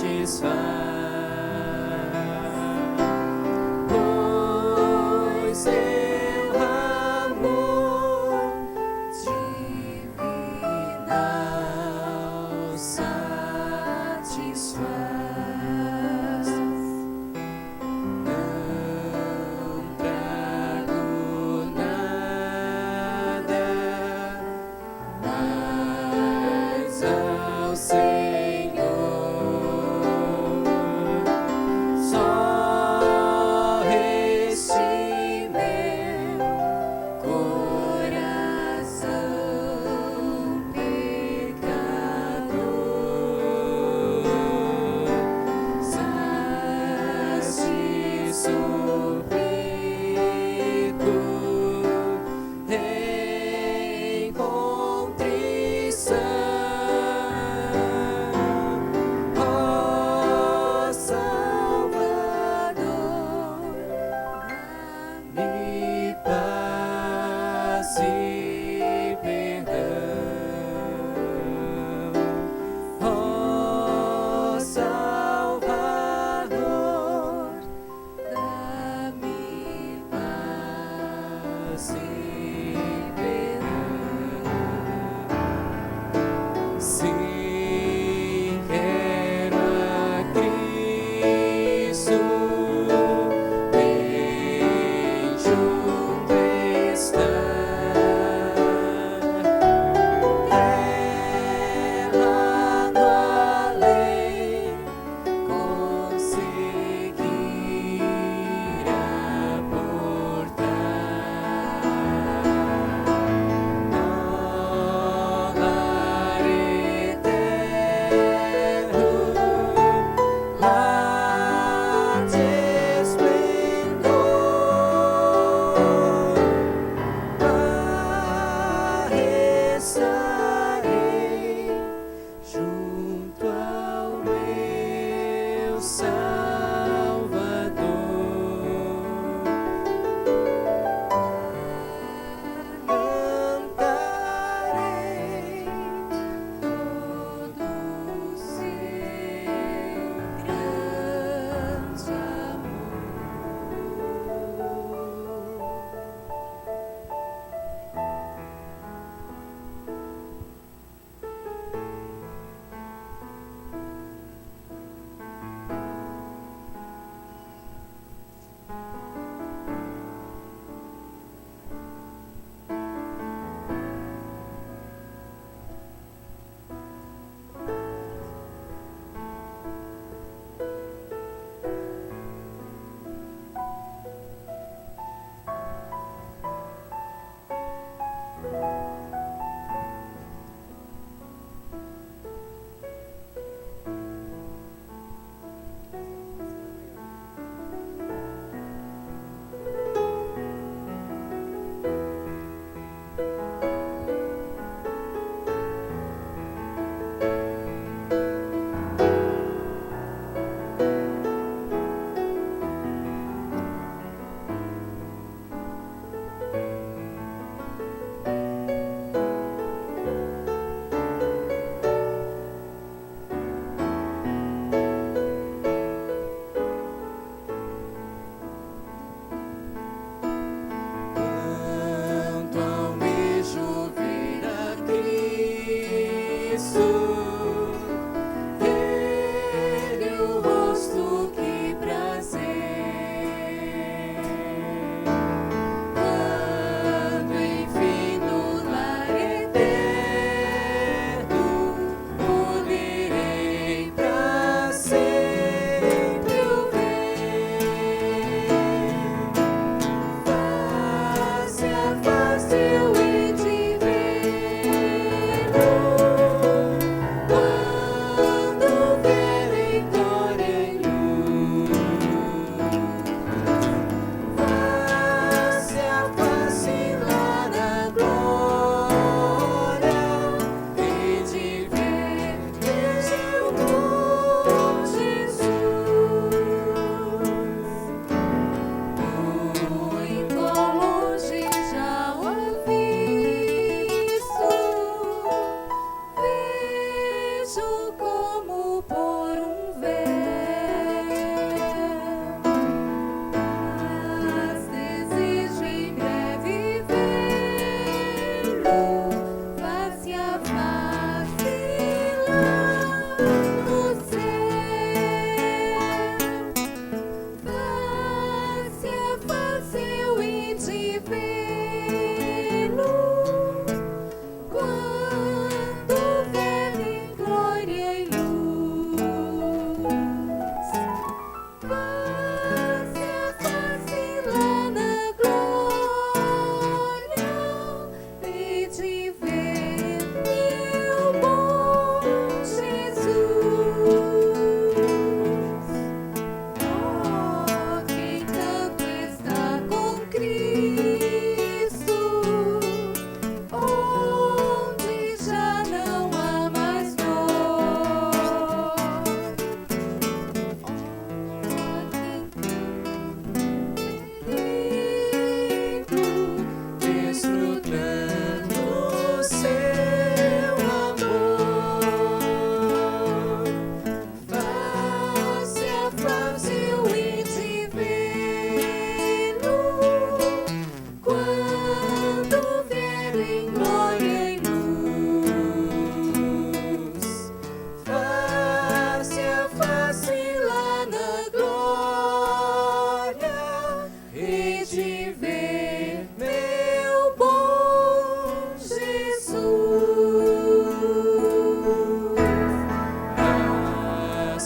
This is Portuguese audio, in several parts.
pois seu amor divinal satisfaz. Não trago nada mais ao Senhor.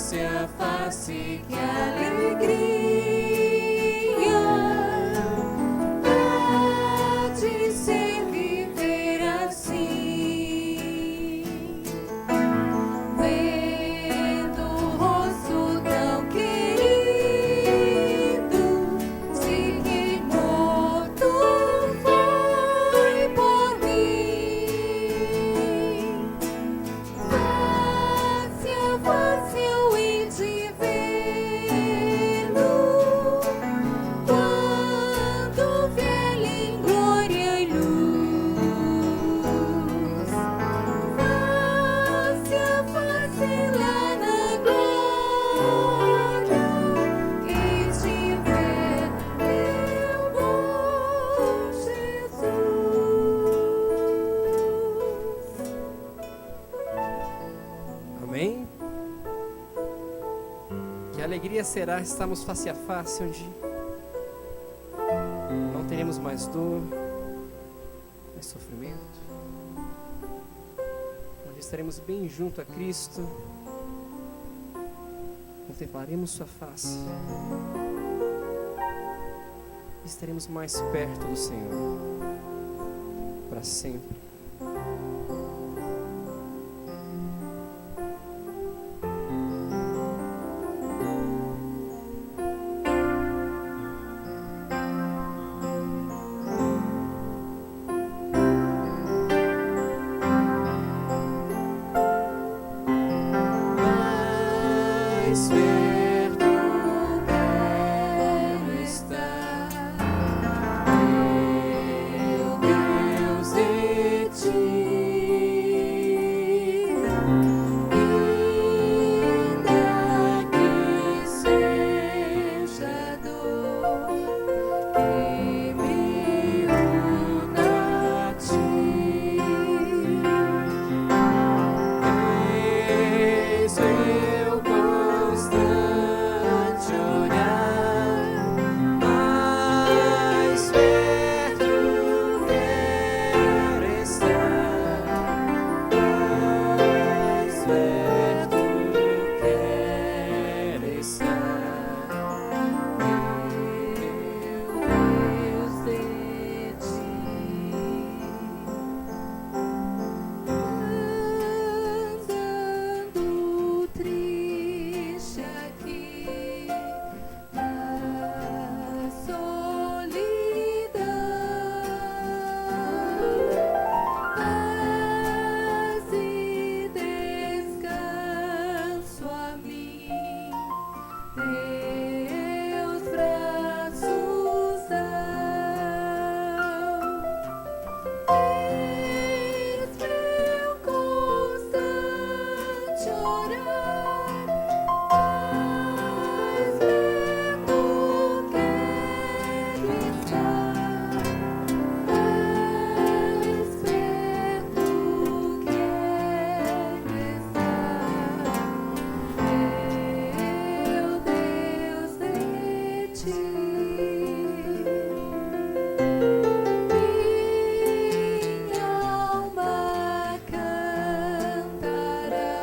face a face, que alegria há de ser viver assim, vendo o rosto tão querido, se que morto foi por mim. Face a face eu hei de vê-lo, quando vier em glória e luz. Face a face lá na glória, hei de ver meu bom Jesus. amém? Que alegria será estarmos face a face, onde não teremos mais dor, mais sofrimento, onde estaremos bem junto a Cristo, contemplaremos sua face, e estaremos mais perto do Senhor, para sempre. Mais perto quero estar, meu Deus, de ti. Ainda que seja dor que me una a ti. Eis meu constante olhar, mais perto quero estar, mais perto quero estar, meu Deus, de ti. Andando triste aqui na solidão, paz e descanso a mim, teus braços dão. Eis meu constante orar, mais perto quero estar, mais perto quero estar, meu Deus, de ti. Minha alma cantará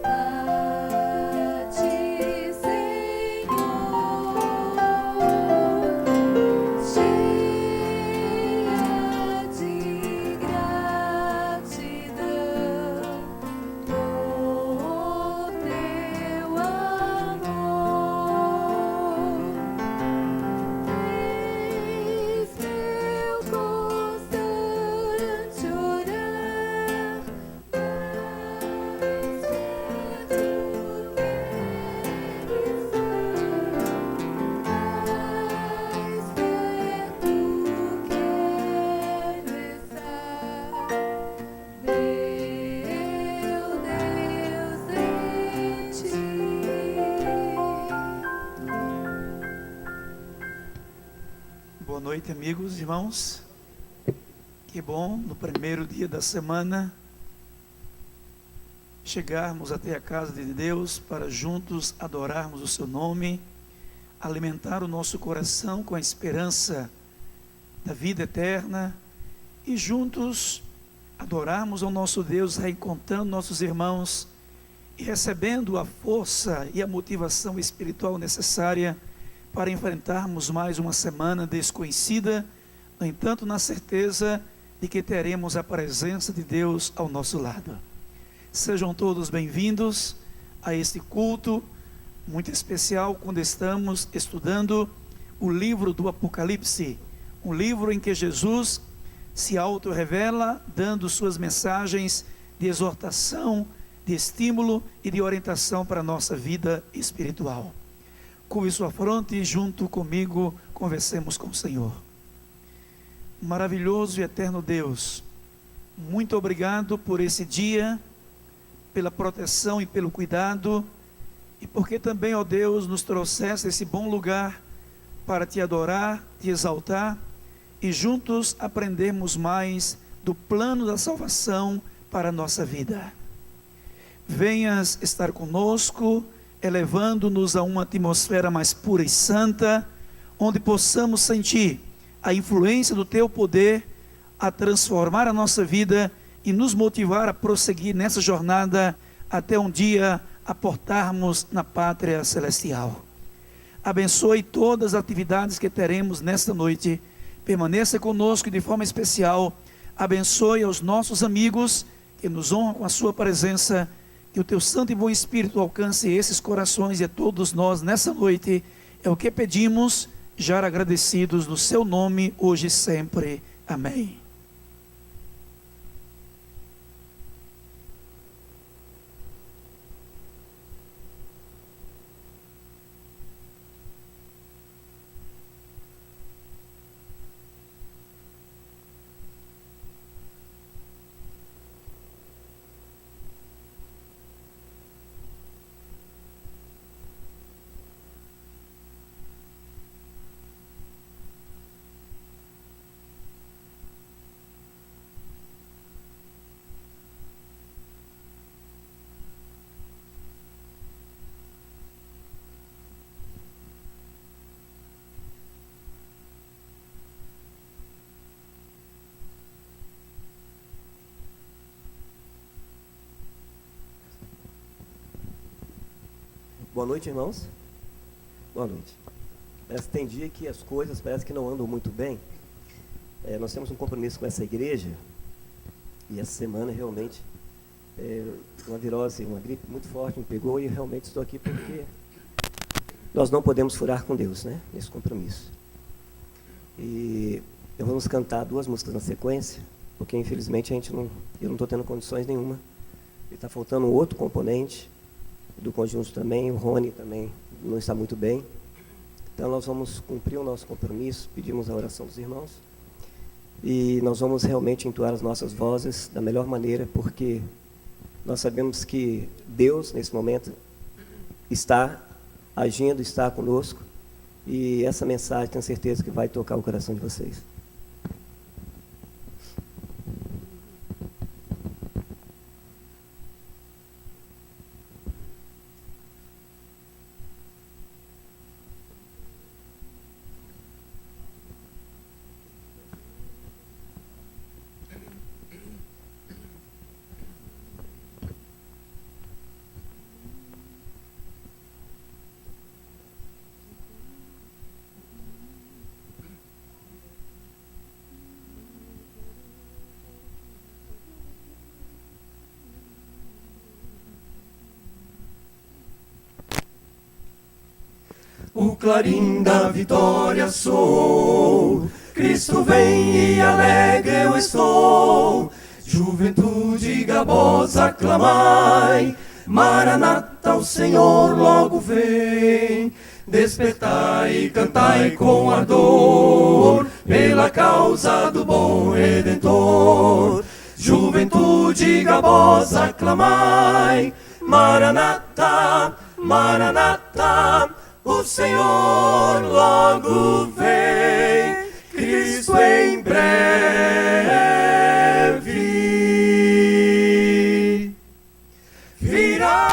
a ti, Senhor, cheia de gratidão por teu amor. Eis meu constante orar, mais perto quero Boa noite, amigos, irmãos. Que bom, no primeiro dia da semana, chegarmos até a casa de Deus para juntos adorarmos o seu nome, alimentar o nosso coração com a esperança da vida eterna e juntos adorarmos ao nosso Deus, reencontrando nossos irmãos e recebendo a força e a motivação espiritual necessária para enfrentarmos mais uma semana desconhecida, no entanto, na certeza de que teremos a presença de Deus ao nosso lado. Sejam todos bem-vindos a este culto muito especial, quando estamos estudando o livro do Apocalipse, um livro em que Jesus se auto-revela, dando suas mensagens de exortação, de estímulo e de orientação para a nossa vida espiritual. Curve sua fronte e junto comigo conversemos com o Senhor. Maravilhoso e eterno Deus, muito obrigado por esse dia, pela proteção e pelo cuidado, e porque também, ó Deus, nos trouxeste esse bom lugar para te adorar, te exaltar e juntos aprendermos mais do plano da salvação para a nossa vida. Venhas estar conosco, elevando-nos a uma atmosfera mais pura e santa, onde possamos sentir a influência do teu poder a transformar a nossa vida e nos motivar a prosseguir nessa jornada até um dia aportarmos na pátria celestial. Abençoe todas as atividades que teremos nesta noite, permaneça conosco de forma especial, abençoe aos nossos amigos que nos honram com a sua presença, que o teu santo e bom Espírito alcance esses corações e a todos nós nessa noite, é o que pedimos, já agradecidos no seu nome, hoje e sempre. Amém. Boa noite, irmãos. Boa noite. Tem dia que as coisas parece que não andam muito bem. Nós temos um compromisso com essa igreja e essa semana realmente uma virose, uma gripe muito forte me pegou e realmente estou aqui porque nós não podemos furar com Deus, né? Nesse compromisso. E vamos cantar 2 músicas na sequência, porque infelizmente eu não estou tendo condições nenhuma. E está faltando um outro componente do conjunto também, o Rony também não está muito bem. Então nós vamos cumprir o nosso compromisso, pedimos a oração dos irmãos e nós vamos realmente entoar as nossas vozes da melhor maneira, porque nós sabemos que Deus nesse momento está agindo, está conosco, e essa mensagem tenho certeza que vai tocar o coração de vocês. O clarim da vitória sou, Cristo vem e alegre eu estou. Juventude garbosa, clamai, Maranata, o Senhor logo vem. Despertai e cantai com ardor, pela causa do bom Redentor. Juventude garbosa, clamai, Maranata, Maranata, o Senhor logo vem, Cristo em breve virá.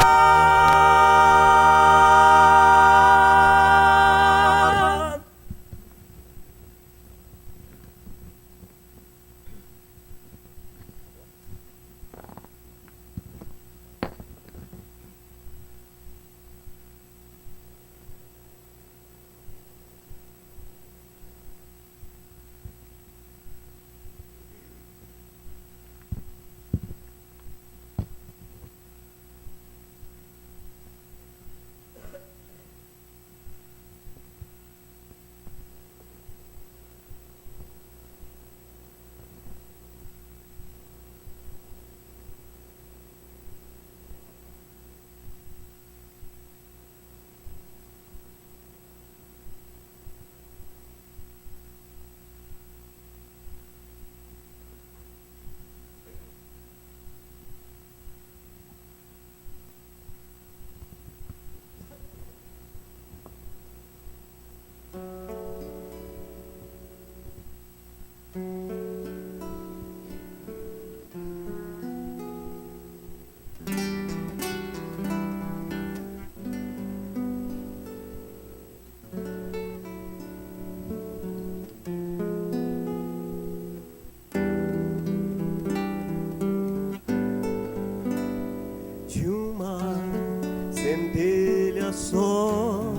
dia só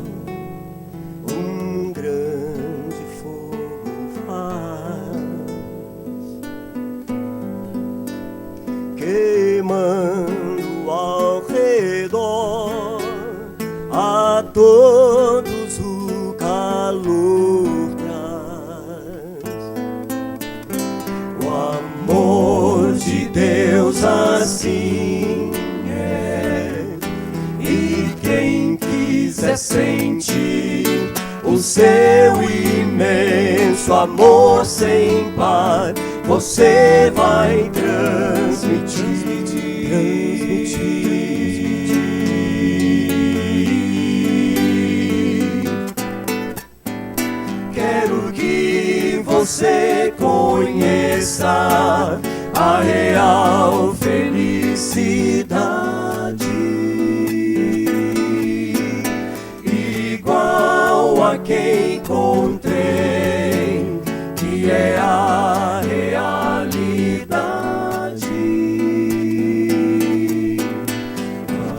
um grande fogo faz, queimando ao redor a todos o calor traz. O amor de Deus assim é, e quem quiser sentir o seu imenso amor sem par, você vai transmitir. Quero que você conheça a real felicidade, igual a quem encontrei, que é a realidade.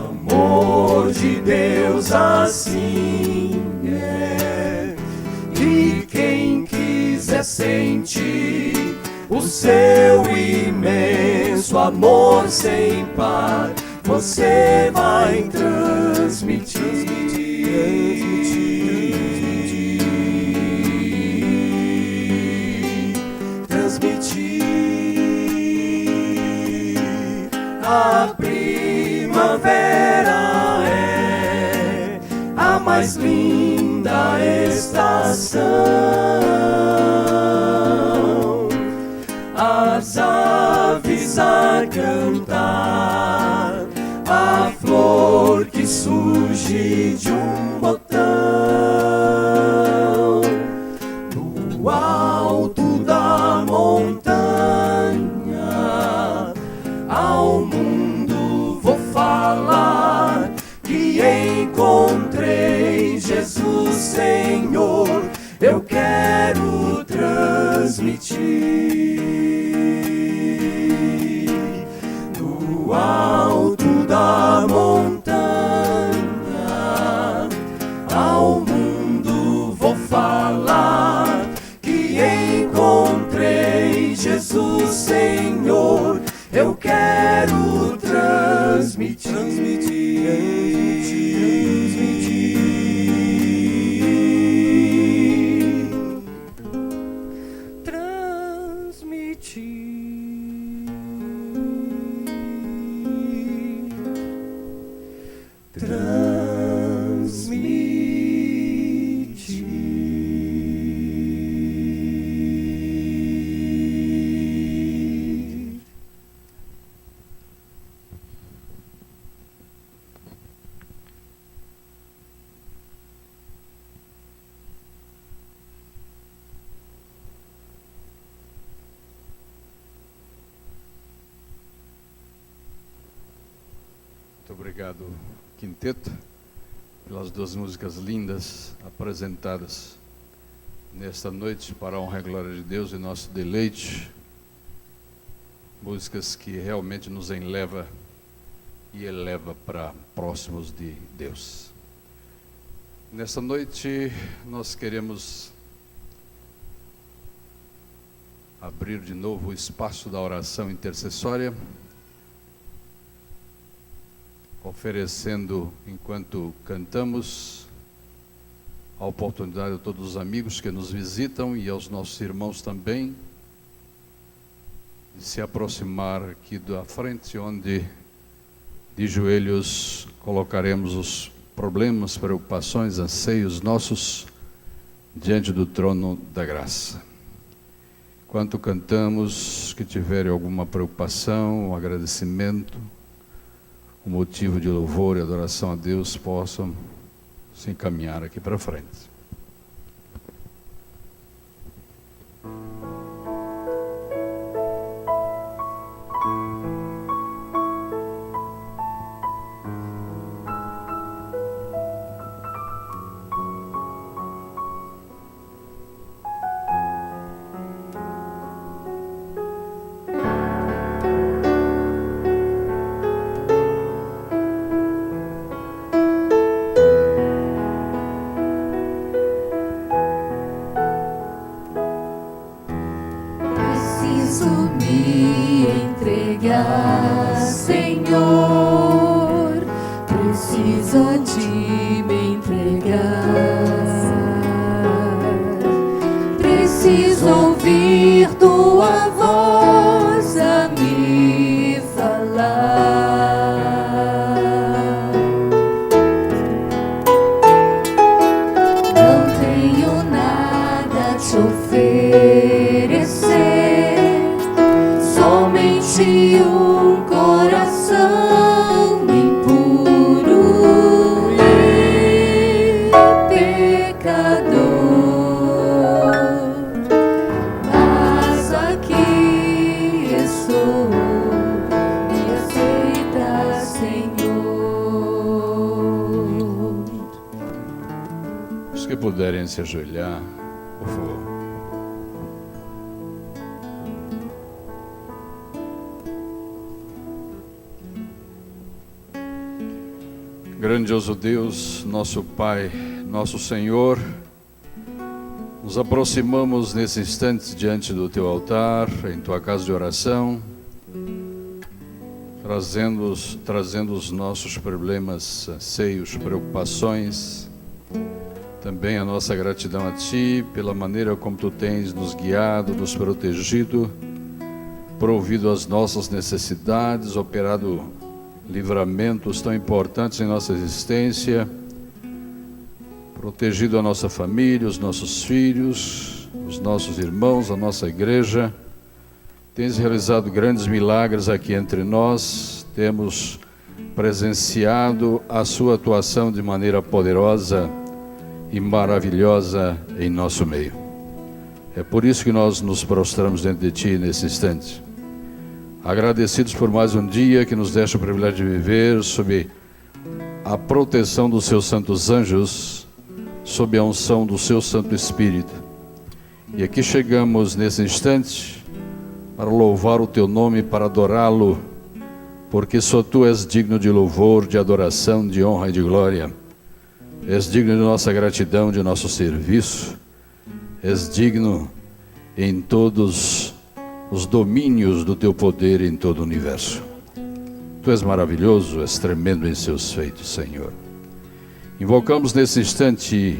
Amor de Deus assim é, e quem quiser sentir o seu imenso amor sem par, você vai transmitir. A primavera é a mais linda estação, as aves a cantar, a flor que surge de um botão. No alto da montanha, ao mundo vou falar que encontrei Jesus Senhor. Eu quero transmitir. No alto da montanha, ao mundo vou falar que encontrei Jesus Senhor. Eu quero transmitir. Muito obrigado, quinteto, pelas duas músicas lindas apresentadas nesta noite para a honra e glória de Deus e nosso deleite. Músicas que realmente nos eleva e eleva para próximos de Deus. Nesta noite nós queremos abrir de novo o espaço da oração intercessória, oferecendo, enquanto cantamos, a oportunidade a todos os amigos que nos visitam e aos nossos irmãos também, de se aproximar aqui da frente, onde de joelhos colocaremos os problemas, preocupações, anseios nossos diante do trono da graça. Enquanto cantamos, que tiverem alguma preocupação, um agradecimento, um motivo de louvor e adoração a Deus, possam se encaminhar aqui para frente. a ti me entregar. Preciso ouvir tua voz a me falar. Não tenho nada a te oferecer, somente um coração impuro e pecador. Mas aqui estou, me aceita, Senhor. Os que puderem se ajoelhar, por favor. Grandioso Deus, nosso Pai, nosso Senhor, nos aproximamos nesse instante diante do Teu altar, em Tua casa de oração, trazendo os nossos problemas, anseios, preocupações, também a nossa gratidão a Ti pela maneira como Tu tens nos guiado, nos protegido, provido as nossas necessidades, operado livramentos tão importantes em nossa existência, protegido a nossa família, os nossos filhos, os nossos irmãos, a nossa igreja. Tens realizado grandes milagres aqui entre nós, temos presenciado a sua atuação de maneira poderosa e maravilhosa em nosso meio. É por isso que nós nos prostramos diante de Ti nesse instante, agradecidos por mais um dia que nos deste o privilégio de viver sob a proteção dos Seus santos anjos, sob a unção do Seu Santo Espírito. E aqui chegamos nesse instante para louvar o Teu nome, para adorá-lo, porque só Tu és digno de louvor, de adoração, de honra e de glória. És digno de nossa gratidão, de nosso serviço. És digno em todos os domínios do Teu poder em todo o universo. Tu és maravilhoso, és tremendo em seus feitos, Senhor. Invocamos nesse instante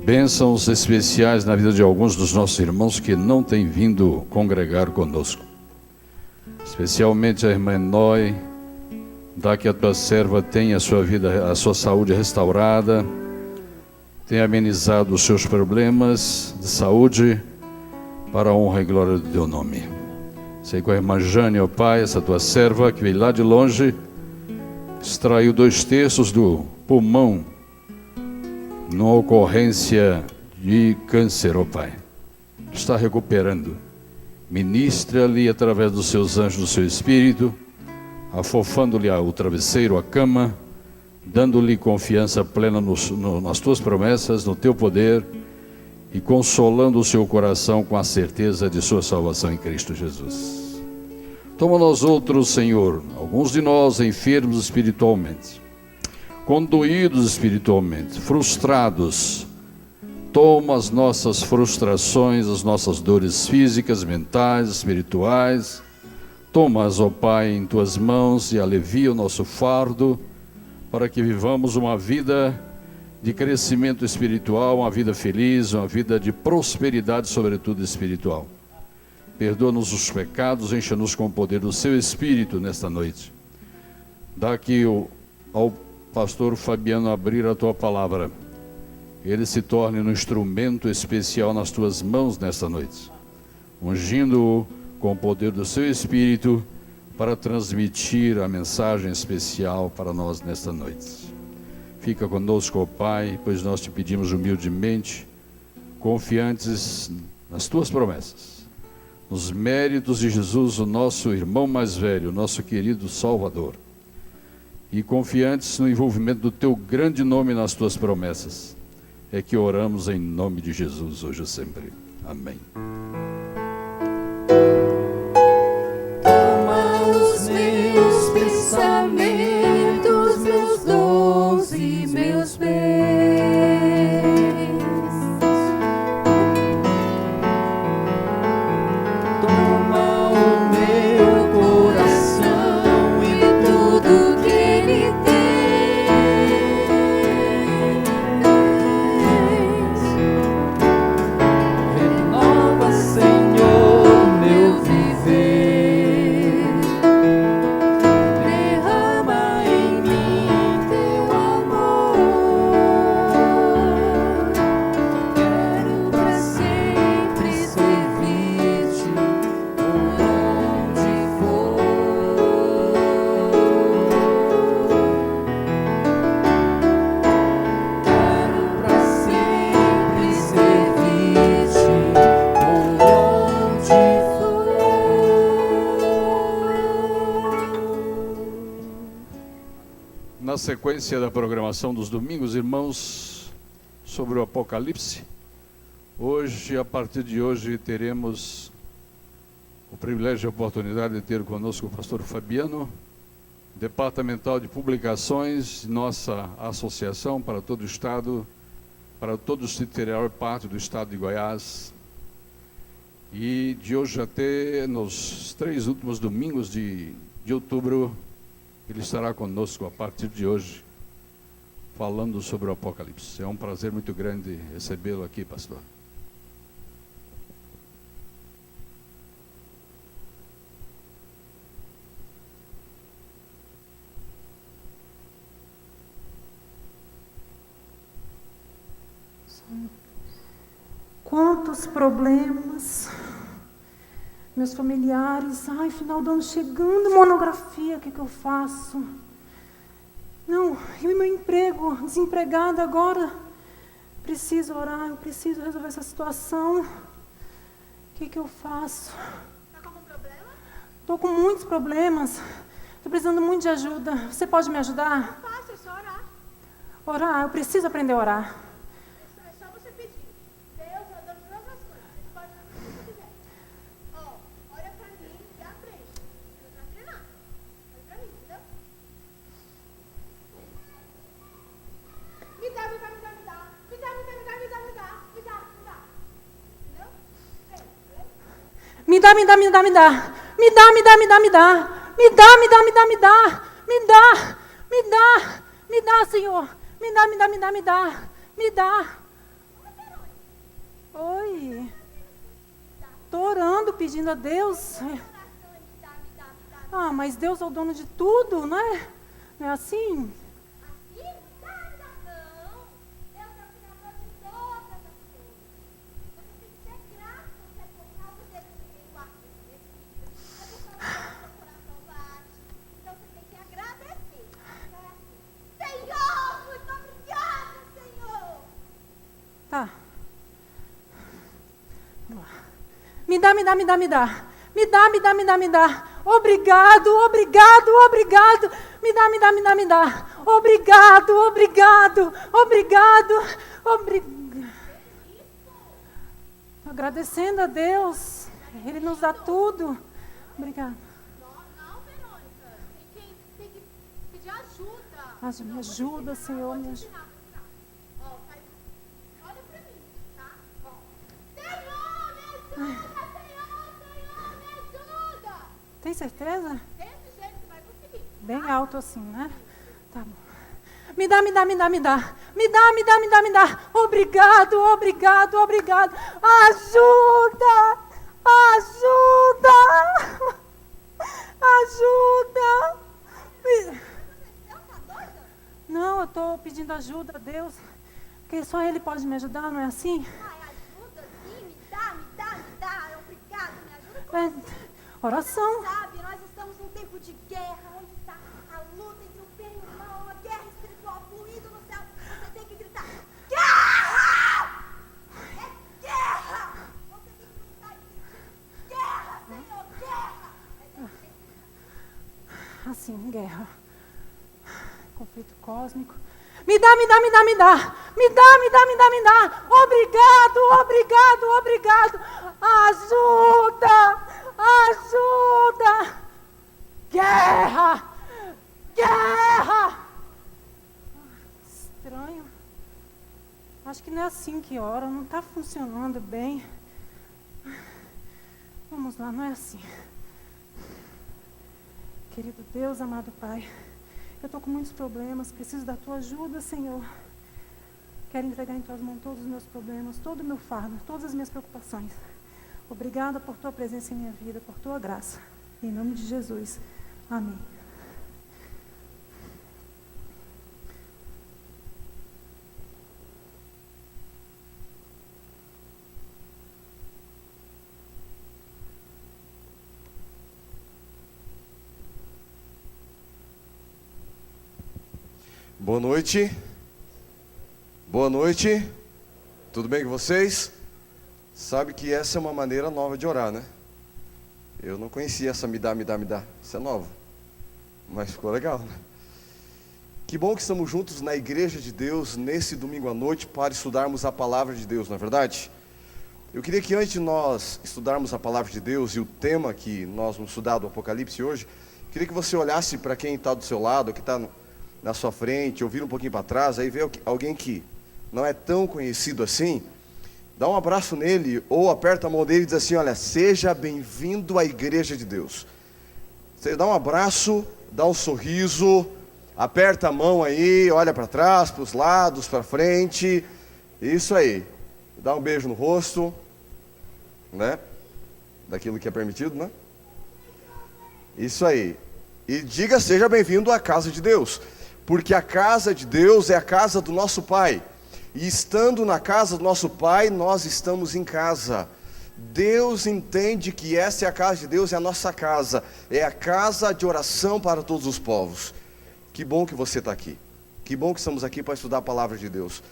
bênçãos especiais na vida de alguns dos nossos irmãos que não têm vindo congregar conosco. Especialmente a irmã Noé, dá que a Tua serva tenha a sua vida, a sua saúde restaurada, tenha amenizado os seus problemas de saúde, para a honra e glória do Teu nome. Sei com a irmã Jane, ó Pai, essa Tua serva que veio lá de longe, extraiu 2/3 do pulmão, numa ocorrência de câncer, ó Pai. Está recuperando. Ministra-lhe através dos Seus anjos, do Seu Espírito, afofando-lhe o travesseiro, a cama, dando-lhe confiança plena nas Tuas promessas, no Teu poder, e consolando o seu coração com a certeza de sua salvação em Cristo Jesus. Toma nós outros, Senhor, alguns de nós enfermos espiritualmente, condoídos espiritualmente, frustrados. Toma as nossas frustrações, as nossas dores físicas, mentais, espirituais. Toma-as, ó Pai, em Tuas mãos e alivia o nosso fardo, para que vivamos uma vida de crescimento espiritual, uma vida feliz, uma vida de prosperidade, sobretudo espiritual. Perdoa-nos os pecados, encha-nos com o poder do Seu Espírito nesta noite. Dá aqui ao pastor Fabiano abrir a Tua palavra. Ele se torne um instrumento especial nas Tuas mãos nesta noite, ungindo-o com o poder do Seu Espírito para transmitir a mensagem especial para nós nesta noite. Fica conosco, ó Pai, pois nós Te pedimos humildemente, confiantes nas Tuas promessas, nos méritos de Jesus, o nosso irmão mais velho, nosso querido Salvador, e confiantes no envolvimento do Teu grande nome nas Tuas promessas, é que oramos em nome de Jesus, hoje e sempre. Amém. Toma os meus pensamentos, meus dons e meus bens. Toma o meu coração e tudo que ele tem. sequência da programação dos domingos, irmãos, sobre o Apocalipse. Hoje, a partir de hoje, teremos o privilégio e a oportunidade de ter conosco o pastor Fabiano, departamental de publicações, nossa associação para todo o estado, para todo o interior parte do estado de Goiás. E de hoje até nos 3 últimos domingos de outubro, ele estará conosco a partir de hoje, falando sobre o Apocalipse. É um prazer muito grande recebê-lo aqui, pastor. Quantos problemas, meus familiares, ai, final do ano chegando, monografia, o que eu faço? Não, e o meu emprego, desempregada agora, preciso orar, eu preciso resolver essa situação, o que eu faço? Tá com algum problema? Estou com muitos problemas, estou precisando muito de ajuda, você pode me ajudar? Fácil, é só orar. Orar, eu preciso aprender a orar. É só você pedir. Deus, eu dou todas as coisas. Você pode fazer o que você quiser. Ó, olha pra mim e aprende. Não tá treinando. Olha pra mim, entendeu? Me dá. Entendeu? Me dá, Senhor, me dá. Oi, estou orando, pedindo a Deus. Ah, mas Deus é o dono de tudo, não é? Não é assim? Tá. Vamos lá. Me dá. Obrigado. Me dá. Obrigado. Agradecendo a Deus. Ele nos dá tudo. Obrigado. Não, Verônica. Tem que pedir ajuda. Me ajuda, Senhor, me ajuda. Ó, olha pra mim, tá? Ó. Senhor, me ajuda! Tem certeza? Desse jeito você vai conseguir. Bem alto assim, né? Tá bom. Me dá. Obrigado. Ajuda. Não, eu estou pedindo ajuda a Deus, porque só Ele pode me ajudar, não é assim? Ajuda, sim, me dá. Obrigado, me ajuda. Oração. Sabe, nós estamos num tempo de guerra, onde está a luta entre o bem e o mal, uma guerra espiritual fluindo no céu. Você tem que gritar: guerra! É guerra! Você tem que gritar e pedir: guerra, Senhor, guerra! Assim, guerra. Conflito cósmico. Me dá. Obrigado. Ajuda. Guerra. Estranho. Acho que não é assim que ora, não está funcionando bem. Vamos lá, não é assim. Querido Deus, amado Pai, eu estou com muitos problemas, preciso da Tua ajuda, Senhor. Quero entregar em Tuas mãos todos os meus problemas, todo o meu fardo, todas as minhas preocupações. Obrigada por Tua presença em minha vida, por Tua graça. Em nome de Jesus. Amém. Boa noite. Boa noite. Tudo bem com vocês? Sabe que essa é uma maneira nova de orar, né? Eu não conhecia essa me dá. Isso é novo. Mas ficou legal, né? Que bom que estamos juntos na Igreja de Deus nesse domingo à noite para estudarmos a Palavra de Deus, não é verdade? Eu queria que antes de nós estudarmos a Palavra de Deus e o tema que nós vamos estudar do Apocalipse hoje, queria que você olhasse para quem está do seu lado, que está na sua frente, ouvir um pouquinho para trás, aí vê alguém que não é tão conhecido assim, dá um abraço nele ou aperta a mão dele e diz assim: olha, seja bem-vindo à Igreja de Deus. Você dá um abraço, dá um sorriso, aperta a mão aí, olha para trás, para os lados, para frente, isso aí. Dá um beijo no rosto, né? Daquilo que é permitido, né? Isso aí. E diga: seja bem-vindo à casa de Deus, porque a casa de Deus é a casa do nosso Pai. E estando na casa do nosso Pai, nós estamos em casa. Deus entende que essa é a casa de Deus, é a nossa casa. É a casa de oração para todos os povos. Que bom que você está aqui. Que bom que estamos aqui para estudar a palavra de Deus.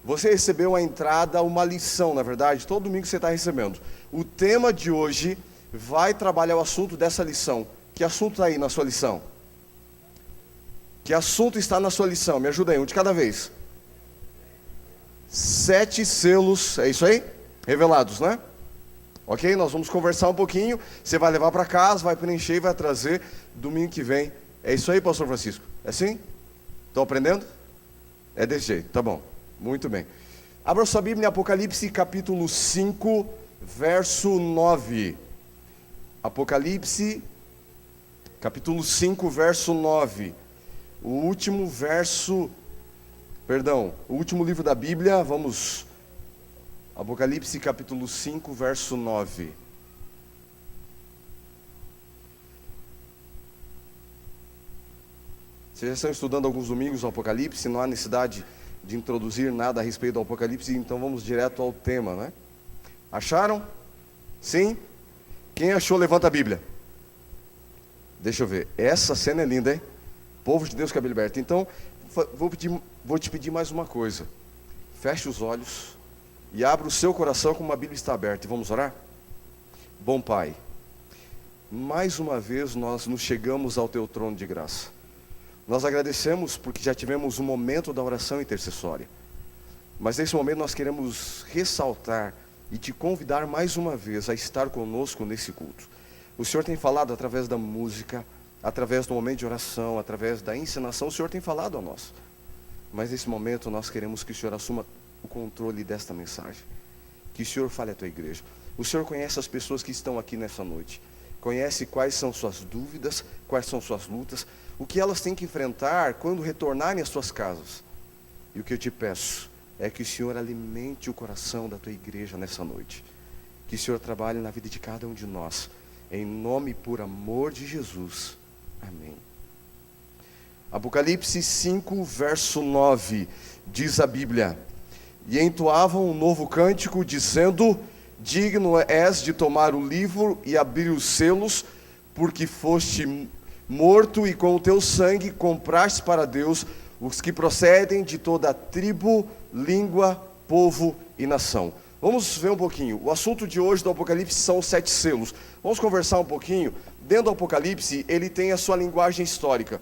Você recebeu a entrada, uma lição, na verdade, todo domingo você está recebendo. O tema de hoje vai trabalhar o assunto dessa lição. Que assunto está aí na sua lição? Que assunto está na sua lição? Me ajuda aí, um de cada vez. 7 selos, é isso aí? Revelados, né? Ok? Nós vamos conversar um pouquinho. Você vai levar para casa, vai preencher e vai trazer domingo que vem. É isso aí, pastor Francisco? É assim? Estão aprendendo? É desse jeito, tá bom. Muito bem. Abra sua Bíblia em Apocalipse capítulo 5, verso 9. Apocalipse capítulo 5, verso 9. O último livro da Bíblia, vamos. Apocalipse capítulo 5, verso 9. Vocês já estão estudando alguns domingos o Apocalipse, não há necessidade de introduzir nada a respeito do Apocalipse, então vamos direto ao tema, né? Acharam? Sim? Quem achou, levanta a Bíblia. Deixa eu ver, essa cena é linda, hein? Povo de Deus, cabelo aberto. Então, vou te pedir mais uma coisa. Feche os olhos e abra o seu coração como a Bíblia está aberta. E vamos orar? Bom Pai, mais uma vez nós nos chegamos ao Teu trono de graça. Nós agradecemos porque já tivemos um momento da oração intercessória. Mas nesse momento nós queremos ressaltar e te convidar mais uma vez a estar conosco nesse culto. O Senhor tem falado através da música, através do momento de oração, através da encenação, o Senhor tem falado a nós. Mas nesse momento nós queremos que o Senhor assuma o controle desta mensagem. Que o Senhor fale à tua igreja. O Senhor conhece as pessoas que estão aqui nessa noite. Conhece quais são suas dúvidas, quais são suas lutas, o que elas têm que enfrentar quando retornarem às suas casas. E o que eu te peço é que o Senhor alimente o coração da tua igreja nessa noite. Que o Senhor trabalhe na vida de cada um de nós. Em nome e por amor de Jesus. Amém. Apocalipse 5, verso 9, diz a Bíblia: e entoavam um novo cântico, dizendo: digno és de tomar o livro e abrir os selos, porque foste morto e com o teu sangue compraste para Deus os que procedem de toda tribo, língua, povo e nação. Vamos ver um pouquinho. O assunto de hoje do Apocalipse são os 7 selos. Vamos conversar um pouquinho. Dentro do Apocalipse, ele tem a sua linguagem histórica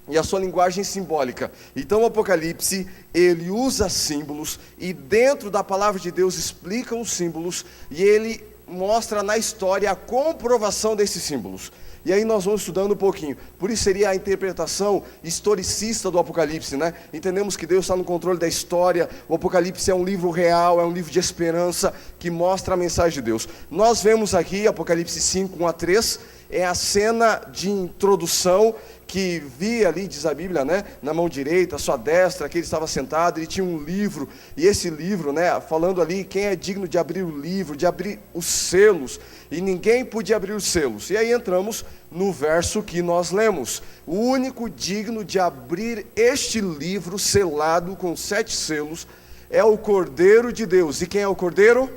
e a sua linguagem simbólica. Então o Apocalipse, ele usa símbolos, e dentro da palavra de Deus explica os símbolos, e ele mostra na história a comprovação desses símbolos. E aí nós vamos estudando um pouquinho. Por isso seria a interpretação historicista do Apocalipse, né? Entendemos que Deus está no controle da história. O Apocalipse é um livro real, é um livro de esperança que mostra a mensagem de Deus. Nós vemos aqui Apocalipse 5, 1 a 3, é a cena de introdução que via ali, diz a Bíblia, né, na mão direita, à sua destra, que ele estava sentado, ele tinha um livro, e esse livro, né, falando ali, quem é digno de abrir o livro, de abrir os selos, e ninguém podia abrir os selos. E aí entramos no verso que nós lemos: o único digno de abrir este livro selado com 7 selos é o Cordeiro de Deus. E quem é o Cordeiro?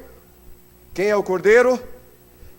Quem é o Cordeiro?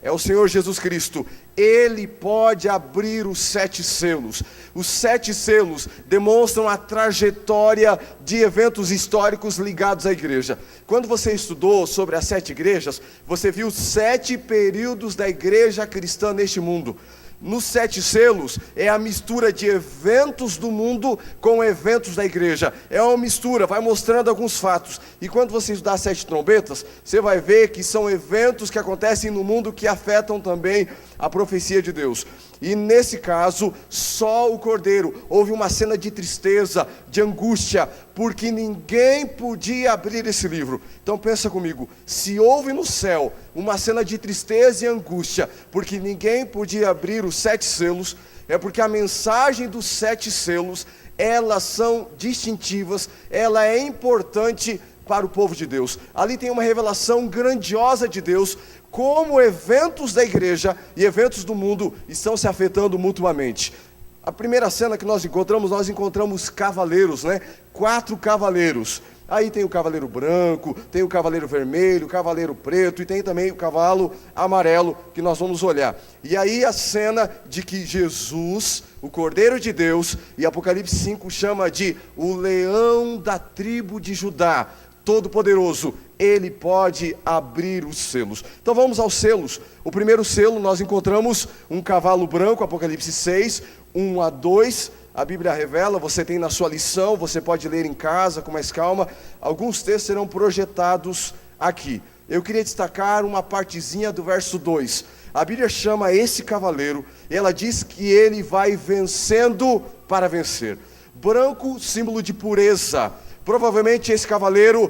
É o Senhor Jesus Cristo. Ele pode abrir os 7 selos. Os 7 selos demonstram a trajetória de eventos históricos ligados à igreja. Quando você estudou sobre as 7 igrejas, você viu 7 períodos da igreja cristã neste mundo. nos 7 selos é a mistura de eventos do mundo com eventos da igreja. É uma mistura, vai mostrando alguns fatos. E quando você estudar 7 trombetas, você vai ver que são eventos que acontecem no mundo que afetam também a profecia de Deus. E nesse caso, só o Cordeiro. Houve uma cena de tristeza, de angústia, porque ninguém podia abrir esse livro. Então pensa comigo, se houve no céu uma cena de tristeza e angústia, porque ninguém podia abrir os 7 selos, é porque a mensagem dos 7 selos, elas são distintivas, ela é importante para o povo de Deus. Ali tem uma revelação grandiosa de Deus, como eventos da igreja e eventos do mundo estão se afetando mutuamente. A primeira cena que nós encontramos cavaleiros, né? 4 cavaleiros. Aí tem o cavaleiro branco, tem o cavaleiro vermelho, o cavaleiro preto e tem também o cavalo amarelo que nós vamos olhar. E aí a cena de que Jesus, o Cordeiro de Deus, e Apocalipse 5 chama de o leão da tribo de Judá, Todo-Poderoso, ele pode abrir os selos. Então vamos aos selos. O primeiro selo nós encontramos um cavalo branco, Apocalipse 6, 1 a 2. A Bíblia revela, você tem na sua lição, você pode ler em casa com mais calma. Alguns textos serão projetados aqui. Eu queria destacar uma partezinha do verso 2. A Bíblia chama esse cavaleiro, e ela diz que ele vai vencendo para vencer. Branco, símbolo de pureza. Provavelmente esse cavaleiro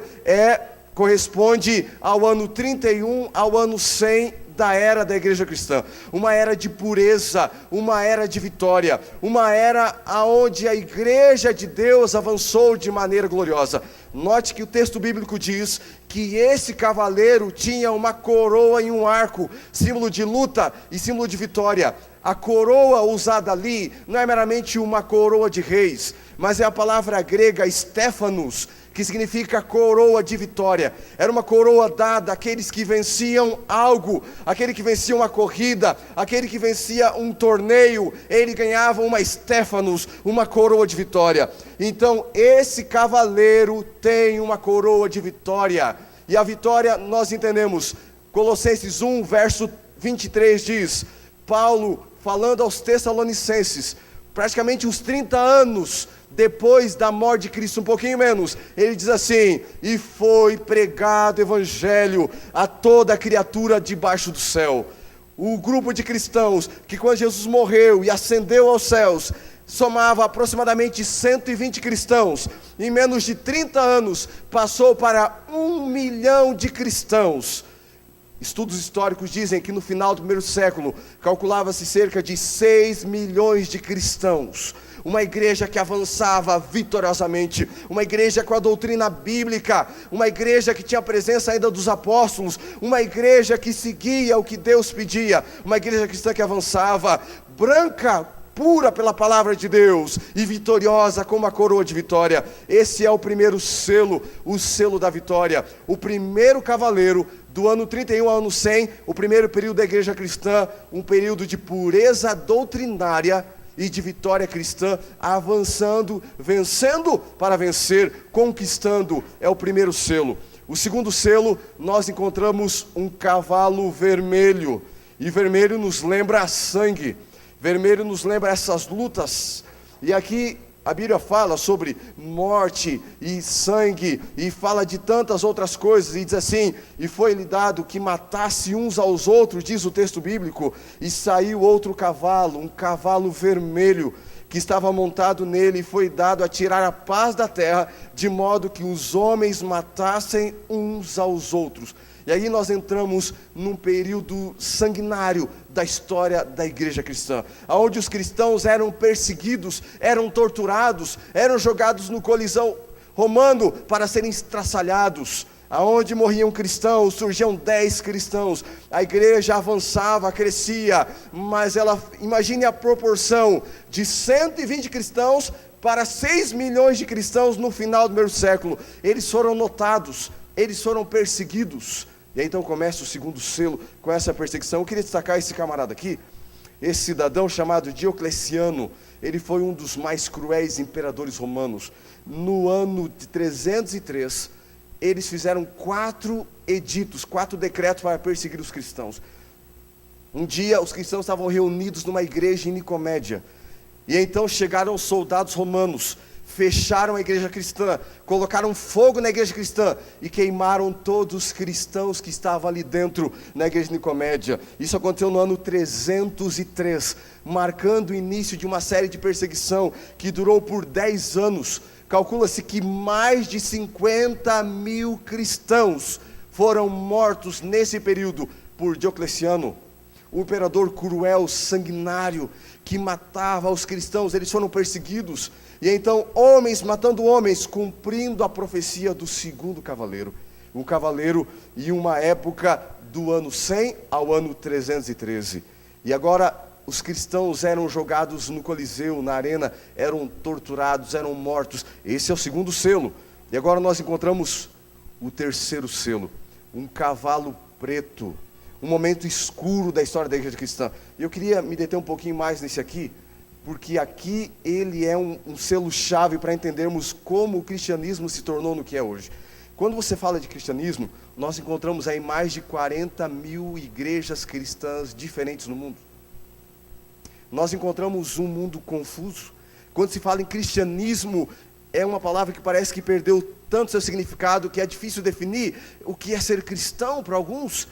corresponde ao ano 31, ao ano 100 da era da igreja cristã. Uma era de pureza, uma era de vitória, uma era onde a igreja de Deus avançou de maneira gloriosa. Note que o texto bíblico diz que esse cavaleiro tinha uma coroa e um arco, símbolo de luta e símbolo de vitória. A coroa usada ali não é meramente uma coroa de reis, mas é a palavra grega Stéphanos, que significa coroa de vitória. Era uma coroa dada àqueles que venciam algo, aquele que vencia uma corrida, aquele que vencia um torneio, ele ganhava uma Stéphanos, uma coroa de vitória. Então esse cavaleiro tem uma coroa de vitória, e a vitória nós entendemos. Colossenses 1 verso 23 diz, Paulo falando aos Tessalonicenses, praticamente uns 30 anos depois da morte de Cristo, um pouquinho menos, ele diz assim: e foi pregado o evangelho a toda criatura debaixo do céu. O grupo de cristãos que quando Jesus morreu e ascendeu aos céus, somava aproximadamente 120 cristãos, em menos de 30 anos passou para 1 milhão de cristãos. Estudos históricos dizem que no final do primeiro século calculava-se cerca de 6 milhões de cristãos. Uma igreja que avançava vitoriosamente, uma igreja com a doutrina bíblica, uma igreja que tinha a presença ainda dos apóstolos, uma igreja que seguia o que Deus pedia, uma igreja cristã que avançava, branca, pura pela palavra de Deus e vitoriosa como a coroa de vitória. Esse é o primeiro selo, o selo da vitória. O primeiro cavaleiro do ano 31 ao ano 100, o primeiro período da igreja cristã, um período de pureza doutrinária e de vitória cristã, avançando, vencendo para vencer, conquistando, é o primeiro selo. O segundo selo, nós encontramos um cavalo vermelho, e vermelho nos lembra sangue, vermelho nos lembra essas lutas, e aqui a Bíblia fala sobre morte e sangue, e fala de tantas outras coisas, e diz assim: e foi-lhe dado que matasse uns aos outros, diz o texto bíblico, e saiu outro cavalo, um cavalo vermelho, que estava montado nele, e foi dado a tirar a paz da terra, de modo que os homens matassem uns aos outros. E aí nós entramos num período sanguinário da história da igreja cristã, onde os cristãos eram perseguidos, eram torturados, eram jogados no colisão romano para serem estraçalhados. Aonde morriam cristãos, surgiam 10 cristãos, a igreja avançava, crescia, mas imagine a proporção de 120 cristãos para 6 milhões de cristãos no final do primeiro século. Eles foram notados, eles foram perseguidos. E aí então começa o segundo selo com essa perseguição. Eu queria destacar esse camarada aqui, esse cidadão chamado Diocleciano. Ele foi um dos mais cruéis imperadores romanos. No ano de 303, eles fizeram 4 editos, 4 decretos para perseguir os cristãos. Um dia os cristãos estavam reunidos numa igreja em Nicomédia, e então chegaram os soldados romanos, fecharam a igreja cristã, colocaram fogo na igreja cristã e queimaram todos os cristãos que estavam ali dentro na igreja de Nicomédia. Isso aconteceu no ano 303, marcando o início de uma série de perseguição que durou por 10 anos. Calcula-se que mais de 50.000 cristãos foram mortos nesse período por Diocleciano, o imperador cruel, sanguinário, que matava os cristãos. Eles foram perseguidos, e então homens matando homens, cumprindo a profecia do segundo cavaleiro. Um cavaleiro em uma época do ano 100 ao ano 313. E agora os cristãos eram jogados no Coliseu, na arena, eram torturados, eram mortos. Esse é o segundo selo. E agora nós encontramos o terceiro selo, um cavalo preto, um momento escuro da história da igreja cristã. E eu queria me deter um pouquinho mais nesse aqui, porque aqui ele é um selo-chave para entendermos como o cristianismo se tornou no que é hoje. Quando você fala de cristianismo, nós encontramos aí mais de 40.000 igrejas cristãs diferentes no mundo. Nós encontramos um mundo confuso. Quando se fala em cristianismo, é uma palavra que parece que perdeu tanto seu significado que é difícil definir o que é ser cristão para alguns.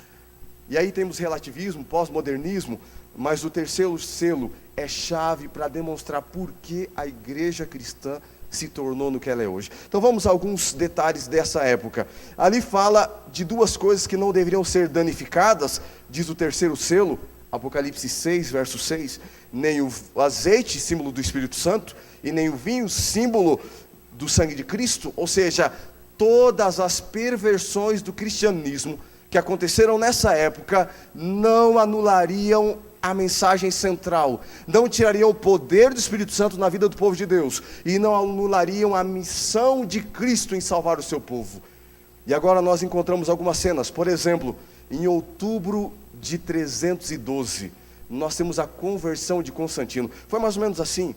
E aí temos relativismo, pós-modernismo, mas o terceiro selo é chave para demonstrar por que a igreja cristã se tornou no que ela é hoje. Então vamos a alguns detalhes dessa época. Ali fala de duas coisas que não deveriam ser danificadas, diz o terceiro selo, Apocalipse 6, verso 6, nem o azeite, símbolo do Espírito Santo, e nem o vinho, símbolo do sangue de Cristo. Ou seja, todas as perversões do cristianismo que aconteceram nessa época não anulariam a mensagem central, não tirariam o poder do Espírito Santo na vida do povo de Deus, e não anulariam a missão de Cristo em salvar o seu povo. E agora nós encontramos algumas cenas. Por exemplo, em outubro de 312, nós temos a conversão de Constantino. Foi mais ou menos assim.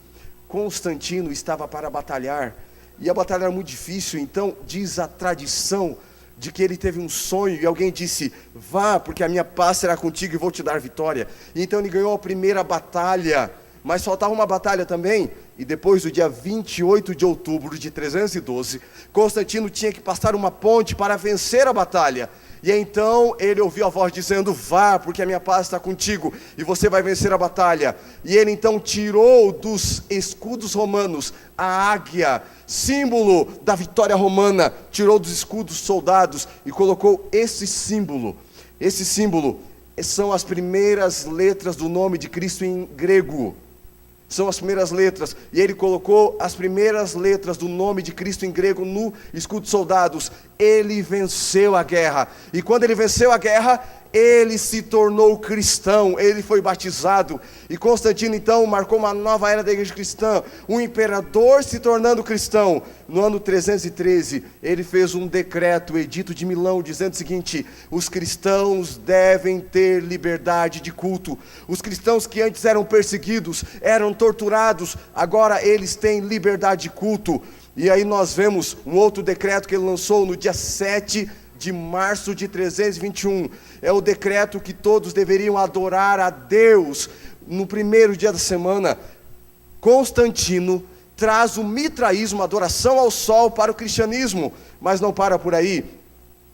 Constantino estava para batalhar, e a batalha era muito difícil. Então diz a tradição de que ele teve um sonho, e alguém disse: vá, porque a minha paz será contigo e vou te dar vitória. E então ele ganhou a primeira batalha, mas faltava uma batalha também. E depois do dia 28 de outubro de 312, Constantino tinha que passar uma ponte para vencer a batalha. E então ele ouviu a voz dizendo: vá, porque a minha paz está contigo e você vai vencer a batalha. E ele então tirou dos escudos romanos a águia, símbolo da vitória romana, tirou dos escudos soldados e colocou esse símbolo. Esse símbolo são as primeiras letras do nome de Cristo em grego. São as primeiras letras, e ele colocou as primeiras letras do nome de Cristo em grego no escudo de soldados. Ele venceu a guerra, e quando ele venceu a guerra, ele se tornou cristão, ele foi batizado. E Constantino então marcou uma nova era da igreja cristã, um imperador se tornando cristão. No ano 313, ele fez um decreto, o Edito de Milão, dizendo o seguinte: os cristãos devem ter liberdade de culto. Os cristãos que antes eram perseguidos, eram torturados, agora eles têm liberdade de culto. E aí nós vemos um outro decreto que ele lançou no dia 7 de março de 321, é o decreto que todos deveriam adorar a Deus no primeiro dia da semana. Constantino traz o mitraísmo, a adoração ao sol, para o cristianismo, mas não para por aí.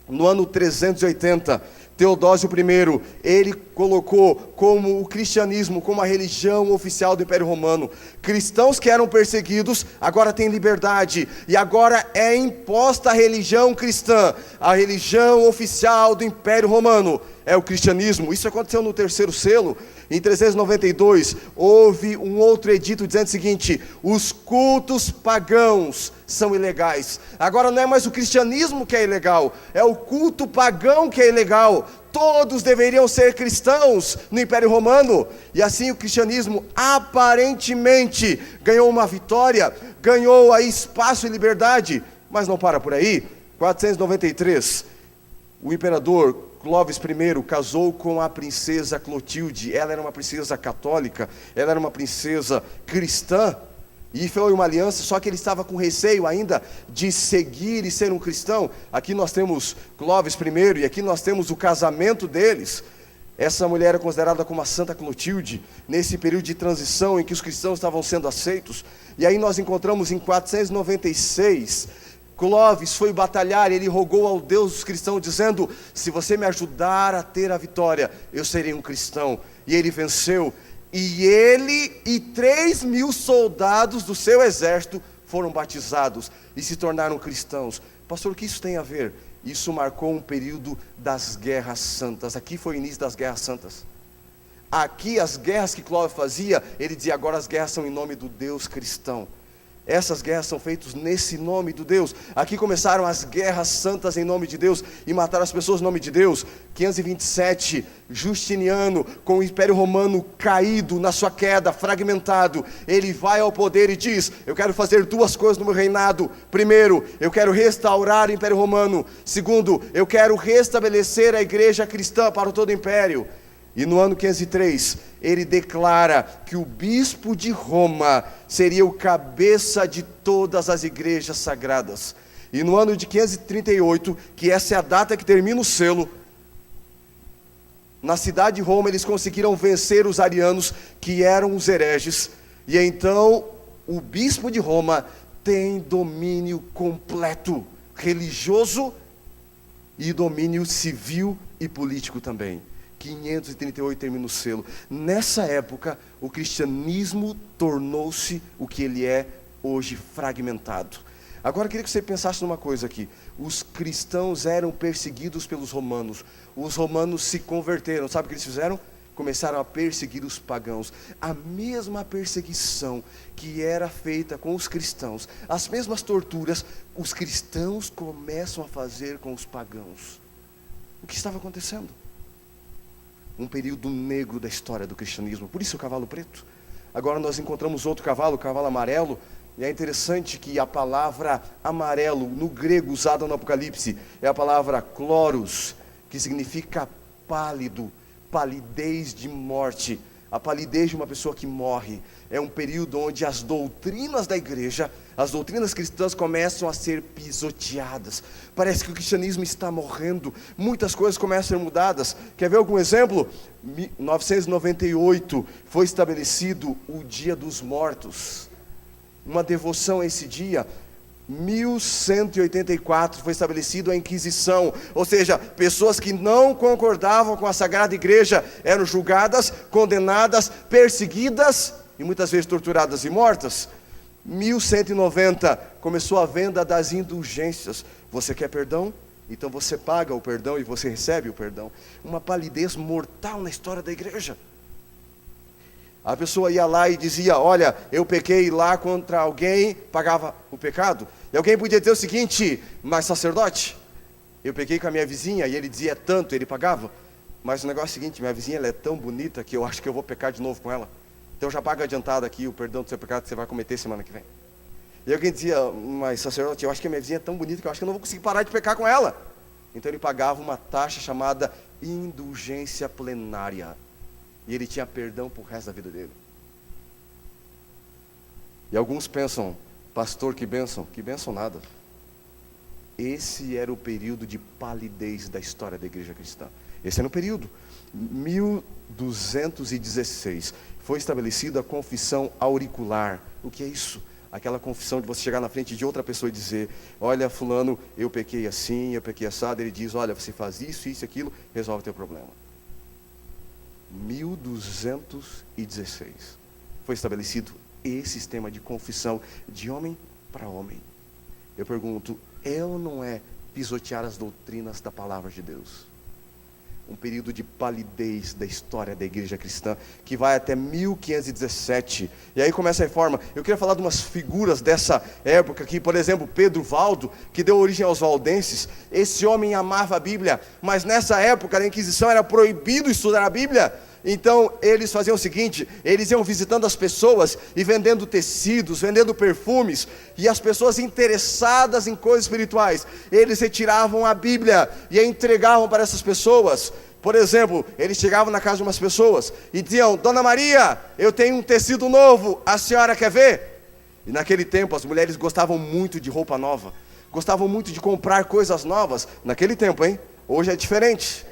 No ano 380, Teodósio I, ele colocou como o cristianismo, como a religião oficial do Império Romano. Cristãos que eram perseguidos, agora têm liberdade, e agora é imposta a religião cristã, a religião oficial do Império Romano, é o cristianismo. Isso aconteceu no terceiro selo. Em 392, houve um outro edito dizendo o seguinte: os cultos pagãos são ilegais. Agora não é mais o cristianismo que é ilegal, é o culto pagão que é ilegal. Todos deveriam ser cristãos no Império Romano. E assim o cristianismo aparentemente ganhou uma vitória, ganhou aí espaço e liberdade. Mas não para por aí. 493, o imperador Clovis I casou com a princesa Clotilde. Ela era uma princesa católica, ela era uma princesa cristã, e foi uma aliança, só que ele estava com receio ainda de seguir e ser um cristão. Aqui nós temos Clovis I, e aqui nós temos o casamento deles. Essa mulher é considerada como a Santa Clotilde, nesse período de transição em que os cristãos estavam sendo aceitos. E aí nós encontramos em 496, Clóvis foi batalhar e ele rogou ao Deus dos cristãos, dizendo: se você me ajudar a ter a vitória, eu serei um cristão. E ele venceu. E ele e 3.000 soldados do seu exército foram batizados e se tornaram cristãos. Pastor, o que isso tem a ver? Isso marcou um período das guerras santas. Aqui foi o início das guerras santas. Aqui as guerras que Clóvis fazia, ele dizia: agora as guerras são em nome do Deus cristão. Essas guerras são feitas nesse nome do Deus. Aqui começaram as guerras santas em nome de Deus e mataram as pessoas em nome de Deus. 527, Justiniano, com o Império Romano caído na sua queda, fragmentado, ele vai ao poder e diz: eu quero fazer duas coisas no meu reinado. Primeiro, eu quero restaurar o Império Romano. Segundo, eu quero restabelecer a igreja cristã para todo o império. E no ano 503, ele declara que o bispo de Roma seria o cabeça de todas as igrejas sagradas. E no ano de 538, que essa é a data que termina o selo, na cidade de Roma eles conseguiram vencer os arianos, que eram os hereges. E então o bispo de Roma tem domínio completo, religioso e domínio civil e político também. 538 termina o selo. Nessa época, o cristianismo tornou-se o que ele é hoje, fragmentado. Agora eu queria que você pensasse numa coisa aqui. Os cristãos eram perseguidos pelos romanos. Os romanos se converteram. Sabe o que eles fizeram? Começaram a perseguir os pagãos. A mesma perseguição que era feita com os cristãos, as mesmas torturas, os cristãos começam a fazer com os pagãos. O que estava acontecendo? Um período negro da história do cristianismo. Por isso o cavalo preto. Agora nós encontramos outro cavalo, o cavalo amarelo. E é interessante que a palavra amarelo, no grego usada no Apocalipse, é a palavra chloros, que significa pálido, palidez de morte. A palidez de uma pessoa que morre. É um período onde as doutrinas da igreja, as doutrinas cristãs começam a ser pisoteadas. Parece que o cristianismo está morrendo. Muitas coisas começam a ser mudadas. Quer ver algum exemplo? 998 foi estabelecido o Dia dos Mortos. Uma devoção a esse dia. 1184 foi estabelecido a Inquisição, ou seja, pessoas que não concordavam com a Sagrada Igreja eram julgadas, condenadas, perseguidas e muitas vezes torturadas e mortas. 1190 começou a venda das indulgências. Você quer perdão? Então você paga o perdão e você recebe o perdão. Uma palidez mortal na história da igreja. A pessoa ia lá e dizia: olha, eu pequei lá contra alguém, pagava o pecado. E alguém podia dizer o seguinte: mas sacerdote, eu pequei com a minha vizinha, e ele dizia tanto, ele pagava. Mas o negócio é o seguinte: minha vizinha, ela é tão bonita que eu acho que eu vou pecar de novo com ela. Então já paga adiantado aqui o perdão do seu pecado que você vai cometer semana que vem. E alguém dizia: mas sacerdote, eu acho que a minha vizinha é tão bonita que eu acho que eu não vou conseguir parar de pecar com ela. Então ele pagava uma taxa chamada indulgência plenária. E ele tinha perdão por resto da vida dele. E alguns pensam: pastor, que bênção nada. Esse era o período de palidez da história da igreja cristã. Esse era o período. 1216 foi estabelecida a confissão auricular. O que é isso? Aquela confissão de você chegar na frente de outra pessoa e dizer: olha, fulano, eu pequei assim, eu pequei assado. Ele diz: olha, você faz isso, isso, aquilo, resolve o teu problema. 1216 foi estabelecido esse sistema de confissão de homem para homem. Eu pergunto: é ou não é pisotear as doutrinas da palavra de Deus? Um período de palidez da história da igreja cristã, que vai até 1517, e aí começa a reforma. Eu queria falar de umas figuras dessa época aqui, por exemplo, Pedro Valdo, que deu origem aos valdenses. Esse homem amava a Bíblia, mas nessa época da Inquisição era proibido estudar a Bíblia. Então eles faziam o seguinte: eles iam visitando as pessoas e vendendo tecidos, vendendo perfumes, e as pessoas interessadas em coisas espirituais, eles retiravam a Bíblia e a entregavam para essas pessoas. Por exemplo, eles chegavam na casa de umas pessoas e diziam: Dona Maria, eu tenho um tecido novo, a senhora quer ver? E naquele tempo as mulheres gostavam muito de roupa nova, gostavam muito de comprar coisas novas. Naquele tempo, hein? Hoje é diferente.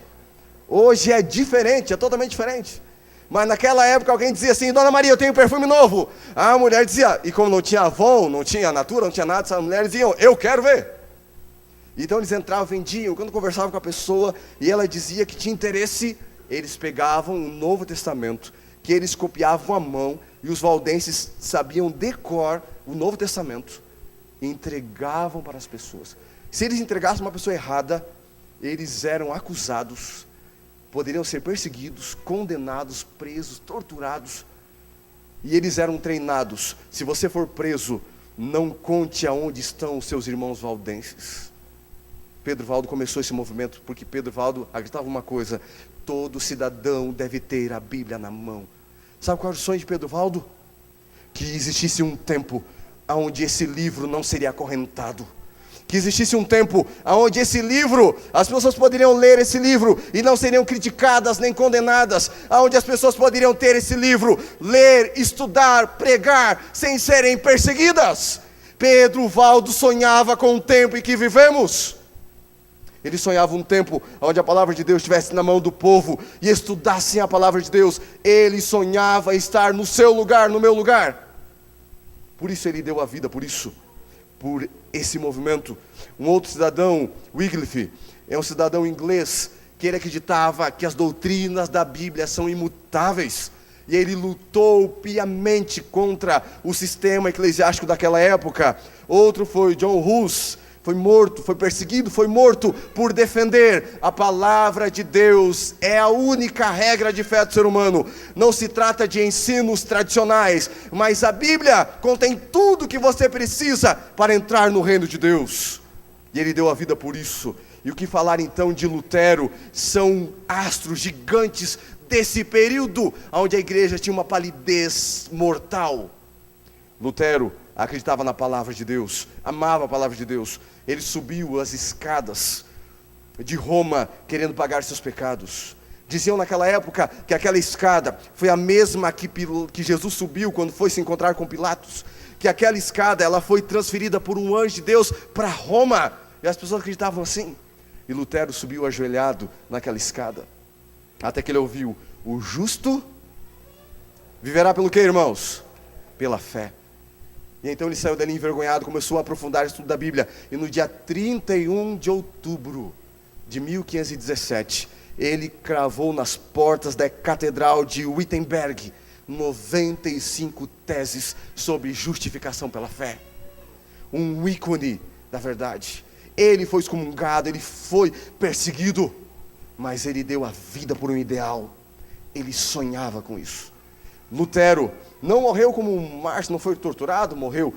Hoje é diferente, é totalmente diferente. Mas naquela época alguém dizia assim: Dona Maria, eu tenho um perfume novo. A mulher dizia, e como não tinha Avon, não tinha Natura, não tinha nada, as mulheres diziam: eu quero ver. Então eles entravam, vendiam, quando conversavam com a pessoa e ela dizia que tinha interesse, eles pegavam o Novo Testamento, que eles copiavam à mão, e os valdenses sabiam de cor o Novo Testamento, e entregavam para as pessoas. Se eles entregassem uma pessoa errada, eles eram acusados, poderiam ser perseguidos, condenados, presos, torturados, e eles eram treinados: se você for preso, não conte aonde estão os seus irmãos valdenses. Pedro Valdo começou esse movimento porque Pedro Valdo acreditava uma coisa: todo cidadão deve ter a Bíblia na mão. Sabe qual era o sonho de Pedro Valdo? Que existisse um tempo onde esse livro não seria acorrentado. Que existisse um tempo onde esse livro, as pessoas poderiam ler esse livro e não seriam criticadas nem condenadas. Onde as pessoas poderiam ter esse livro, ler, estudar, pregar, sem serem perseguidas. Pedro Valdo sonhava com o tempo em que vivemos. Ele sonhava um tempo onde a palavra de Deus estivesse na mão do povo e estudassem a palavra de Deus. Ele sonhava estar no seu lugar, no meu lugar. Por isso ele deu a vida, por esse movimento. Um outro cidadão, Wycliffe, é um cidadão inglês, que ele acreditava que as doutrinas da Bíblia são imutáveis. E ele lutou piamente contra o sistema eclesiástico daquela época. Outro foi John Hus. Foi morto, foi perseguido, foi morto por defender a palavra de Deus. É a única regra de fé do ser humano. Não se trata de ensinos tradicionais, mas a Bíblia contém tudo que você precisa para entrar no reino de Deus. E ele deu a vida por isso. E o que falar então de Lutero? São astros gigantes desse período onde a igreja tinha uma palidez mortal. Lutero acreditava na palavra de Deus, amava a palavra de Deus. Ele subiu as escadas de Roma querendo pagar seus pecados. Diziam naquela época que aquela escada foi a mesma que Jesus subiu quando foi se encontrar com Pilatos. Que aquela escada ela foi transferida por um anjo de Deus para Roma. E as pessoas acreditavam assim. E Lutero subiu ajoelhado naquela escada, até que ele ouviu: o justo viverá pelo quê, irmãos? Pela fé. E então ele saiu dali envergonhado, começou a aprofundar o estudo da Bíblia. E no dia 31 de outubro de 1517, ele cravou nas portas da Catedral de Wittenberg 95 teses sobre justificação pela fé. Um ícone da verdade. Ele foi excomungado, ele foi perseguido, mas ele deu a vida por um ideal. Ele sonhava com isso. Lutero não morreu como um mártir, não foi torturado, morreu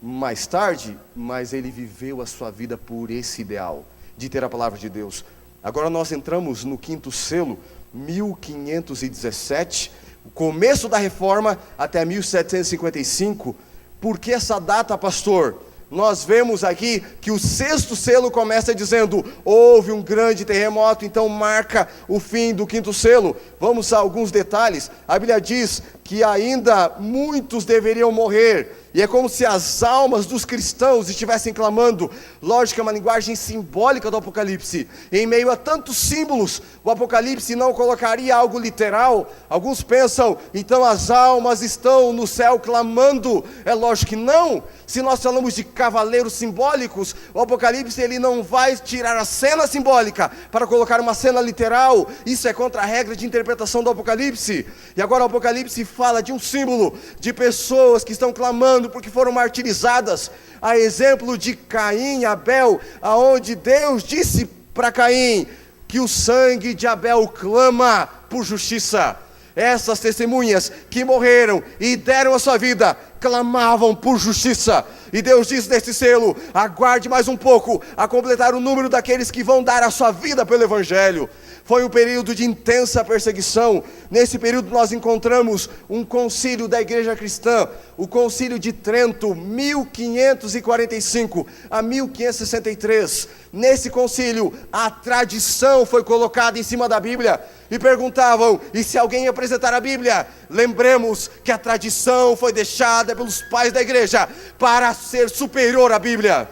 mais tarde, mas ele viveu a sua vida por esse ideal, de ter a palavra de Deus. Agora nós entramos no quinto selo, 1517, o começo da reforma até 1755. Por que essa data, pastor? Nós vemos aqui que o sexto selo começa dizendo: houve um grande terremoto, então marca o fim do quinto selo. Vamos a alguns detalhes. A Bíblia diz que ainda muitos deveriam morrer, e é como se as almas dos cristãos estivessem clamando. Lógico que é uma linguagem simbólica do Apocalipse. Em meio a tantos símbolos, o Apocalipse não colocaria algo literal. Alguns pensam, então as almas estão no céu clamando. É lógico que não. Se nós falamos de cavaleiros simbólicos, o Apocalipse ele não vai tirar a cena simbólica para colocar uma cena literal. Isso é contra a regra de interpretação do Apocalipse. E agora o Apocalipse fala de um símbolo de pessoas que estão clamando porque foram martirizadas, a exemplo de Caim e Abel, aonde Deus disse para Caim que o sangue de Abel clama por justiça. Essas testemunhas que morreram e deram a sua vida, clamavam por justiça. E Deus diz neste selo: aguarde mais um pouco a completar o número daqueles que vão dar a sua vida pelo Evangelho. Foi um período de intensa perseguição. Nesse período nós encontramos um concílio da igreja cristã, o concílio de Trento, 1545 a 1563. Nesse concílio, a tradição foi colocada em cima da Bíblia. E perguntavam: e se alguém ia apresentar a Bíblia? Lembremos que a tradição foi deixada pelos pais da igreja para ser superior à Bíblia.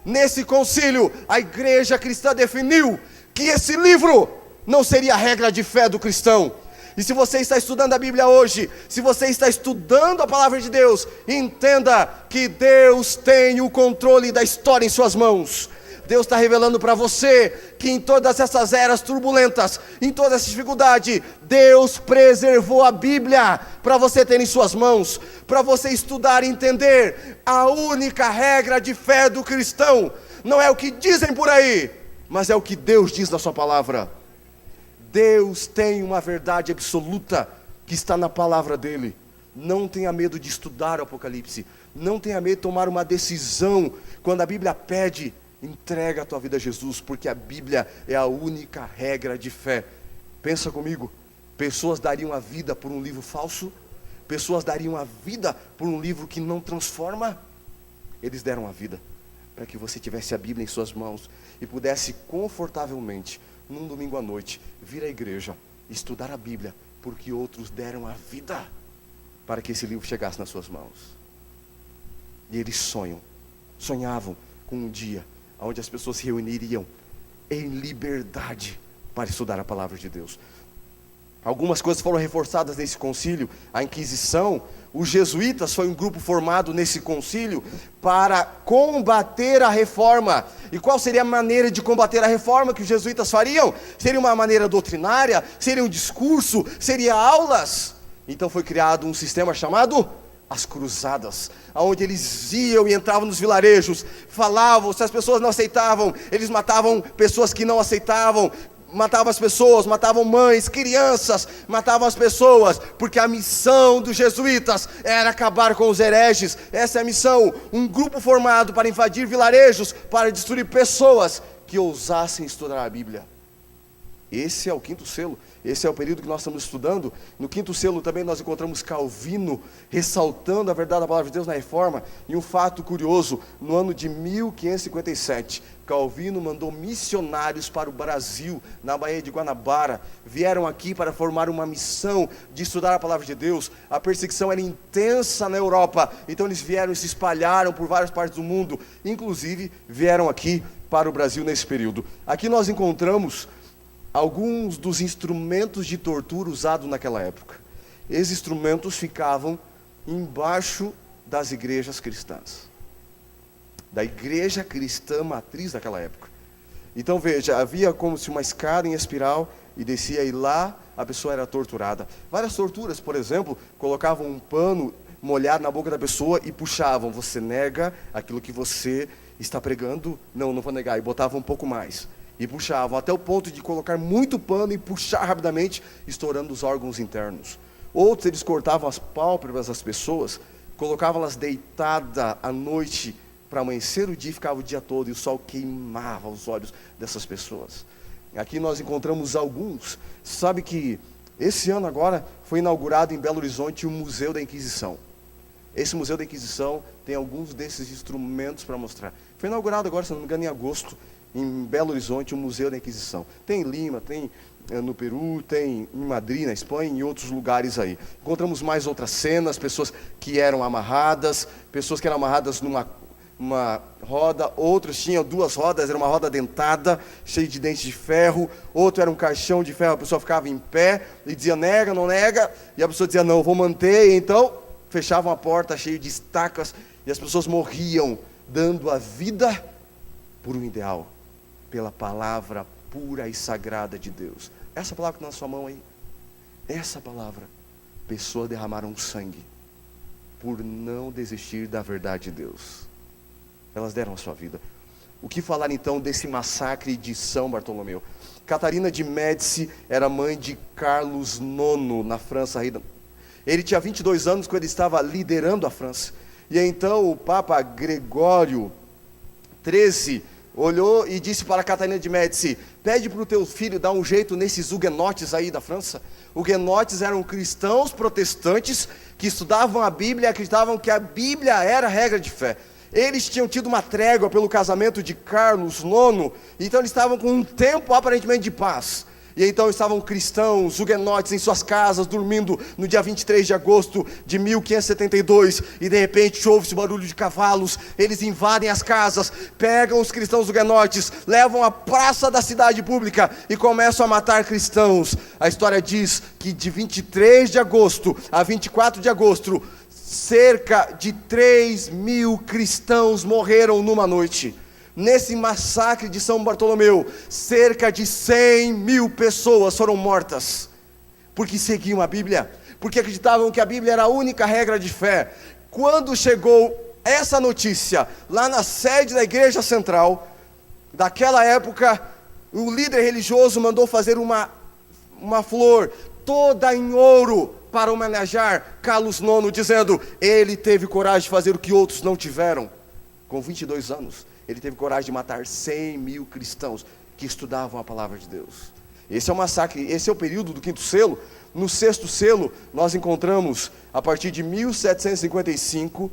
Nesse concílio, a igreja cristã definiu que esse livro não seria a regra de fé do cristão. E se você está estudando a Bíblia hoje, se você está estudando a palavra de Deus, entenda que Deus tem o controle da história em suas mãos. Deus está revelando para você que em todas essas eras turbulentas, em toda essa dificuldade, Deus preservou a Bíblia para você ter em suas mãos, para você estudar e entender. A única regra de fé do cristão não é o que dizem por aí, mas é o que Deus diz na sua palavra. Deus tem uma verdade absoluta que está na palavra dele. Não tenha medo de estudar o Apocalipse. Não tenha medo de tomar uma decisão. Quando a Bíblia pede, entrega a tua vida a Jesus, porque a Bíblia é a única regra de fé. Pensa comigo, pessoas dariam a vida por um livro falso? Pessoas dariam a vida por um livro que não transforma? Eles deram a vida para que você tivesse a Bíblia em suas mãos e pudesse confortavelmente, num domingo à noite, vir à igreja, estudar a Bíblia, porque outros deram a vida para que esse livro chegasse nas suas mãos. E eles sonhavam com um dia onde as pessoas se reuniriam em liberdade para estudar a palavra de Deus. Algumas coisas foram reforçadas nesse concílio. A Inquisição, os jesuítas foi um grupo formado nesse concílio para combater a reforma. E qual seria a maneira de combater a reforma que os jesuítas fariam? Seria uma maneira doutrinária? Seria um discurso? Seria aulas? Então foi criado um sistema chamado as cruzadas, onde eles iam e entravam nos vilarejos, falavam, se as pessoas não aceitavam, eles matavam pessoas que não aceitavam, matavam as pessoas, matavam mães, crianças, matavam as pessoas, porque a missão dos jesuítas era acabar com os hereges. Essa é a missão, um grupo formado para invadir vilarejos, para destruir pessoas que ousassem estudar a Bíblia. Esse é o quinto selo, esse é o período que nós estamos estudando. No quinto selo também nós encontramos Calvino ressaltando a verdade da palavra de Deus na reforma. E um fato curioso, no ano de 1557, Calvino mandou missionários para o Brasil, na Baía de Guanabara. Vieram aqui para formar uma missão de estudar a palavra de Deus. A perseguição era intensa na Europa, então eles vieram e se espalharam por várias partes do mundo, inclusive vieram aqui para o Brasil nesse período. Aqui nós encontramos alguns dos instrumentos de tortura usados naquela época. Esses instrumentos ficavam embaixo das igrejas cristãs, da igreja cristã matriz daquela época. Então veja, havia como se uma escada em espiral e descia, e lá a pessoa era torturada. Várias torturas, por exemplo, colocavam um pano molhado na boca da pessoa e puxavam: você nega aquilo que você está pregando? Não vou negar. E botavam um pouco mais e puxavam, até o ponto de colocar muito pano e puxar rapidamente, estourando os órgãos internos. Outros, eles cortavam as pálpebras das pessoas, colocavam-las deitadas à noite, para amanhecer o dia, ficava o dia todo, e o sol queimava os olhos dessas pessoas. Aqui nós encontramos alguns. Sabe que esse ano agora foi inaugurado em Belo Horizonte o Museu da Inquisição. Esse Museu da Inquisição tem alguns desses instrumentos para mostrar. Foi inaugurado agora, se não me engano, em agosto, em Belo Horizonte, o Museu da Inquisição. Tem em Lima, tem no Peru, tem em Madrid, na Espanha, e em outros lugares aí. Encontramos mais outras cenas, pessoas que eram amarradas numa roda, outros tinham duas rodas, era uma roda dentada, cheia de dentes de ferro, outro era um caixão de ferro, a pessoa ficava em pé, e dizia: nega, não nega, e a pessoa dizia: não, vou manter, e então fechavam a porta cheia de estacas, e as pessoas morriam, dando a vida por um ideal, pela palavra pura e sagrada de Deus. Essa palavra que está na sua mão aí, essa palavra, pessoas derramaram sangue, por não desistir da verdade de Deus. Elas deram a sua vida. O que falar então desse massacre de São Bartolomeu? Catarina de Médici era mãe de Carlos IX na França. Ele tinha 22 anos quando ele estava liderando a França. E então o Papa Gregório XIII olhou e disse para Catarina de Médici: pede para o teu filho dar um jeito nesses huguenotes aí da França. Huguenotes eram cristãos protestantes que estudavam a Bíblia e acreditavam que a Bíblia era a regra de fé. Eles tinham tido uma trégua pelo casamento de Carlos IX, então eles estavam com um tempo aparentemente de paz. E então estavam cristãos, huguenotes em suas casas, dormindo no dia 23 de agosto de 1572, e de repente ouve-se o barulho de cavalos, eles invadem as casas, pegam os cristãos huguenotes, levam à praça da cidade pública e começam a matar cristãos. A história diz que de 23 de agosto a 24 de agosto, cerca de 3.000 cristãos morreram numa noite. Nesse massacre de São Bartolomeu, cerca de 100.000 pessoas foram mortas, porque seguiam a Bíblia, porque acreditavam que a Bíblia era a única regra de fé. Quando chegou essa notícia, lá na sede da igreja central, daquela época, o líder religioso mandou fazer uma flor, toda em ouro, para homenagear Carlos IX, dizendo, ele teve coragem de fazer o que outros não tiveram. Com 22 anos, ele teve coragem de matar 100.000 cristãos que estudavam a palavra de Deus. Esse é o massacre, esse é o período do quinto selo. No sexto selo, nós encontramos, a partir de 1755,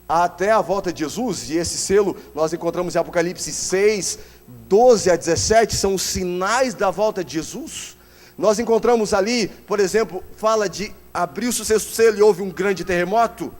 até a volta de Jesus, e esse selo nós encontramos em Apocalipse 6, 12 a 17, são os sinais da volta de Jesus. Nós encontramos ali, por exemplo, fala de abriu-se o sexto selo e houve um grande terremoto.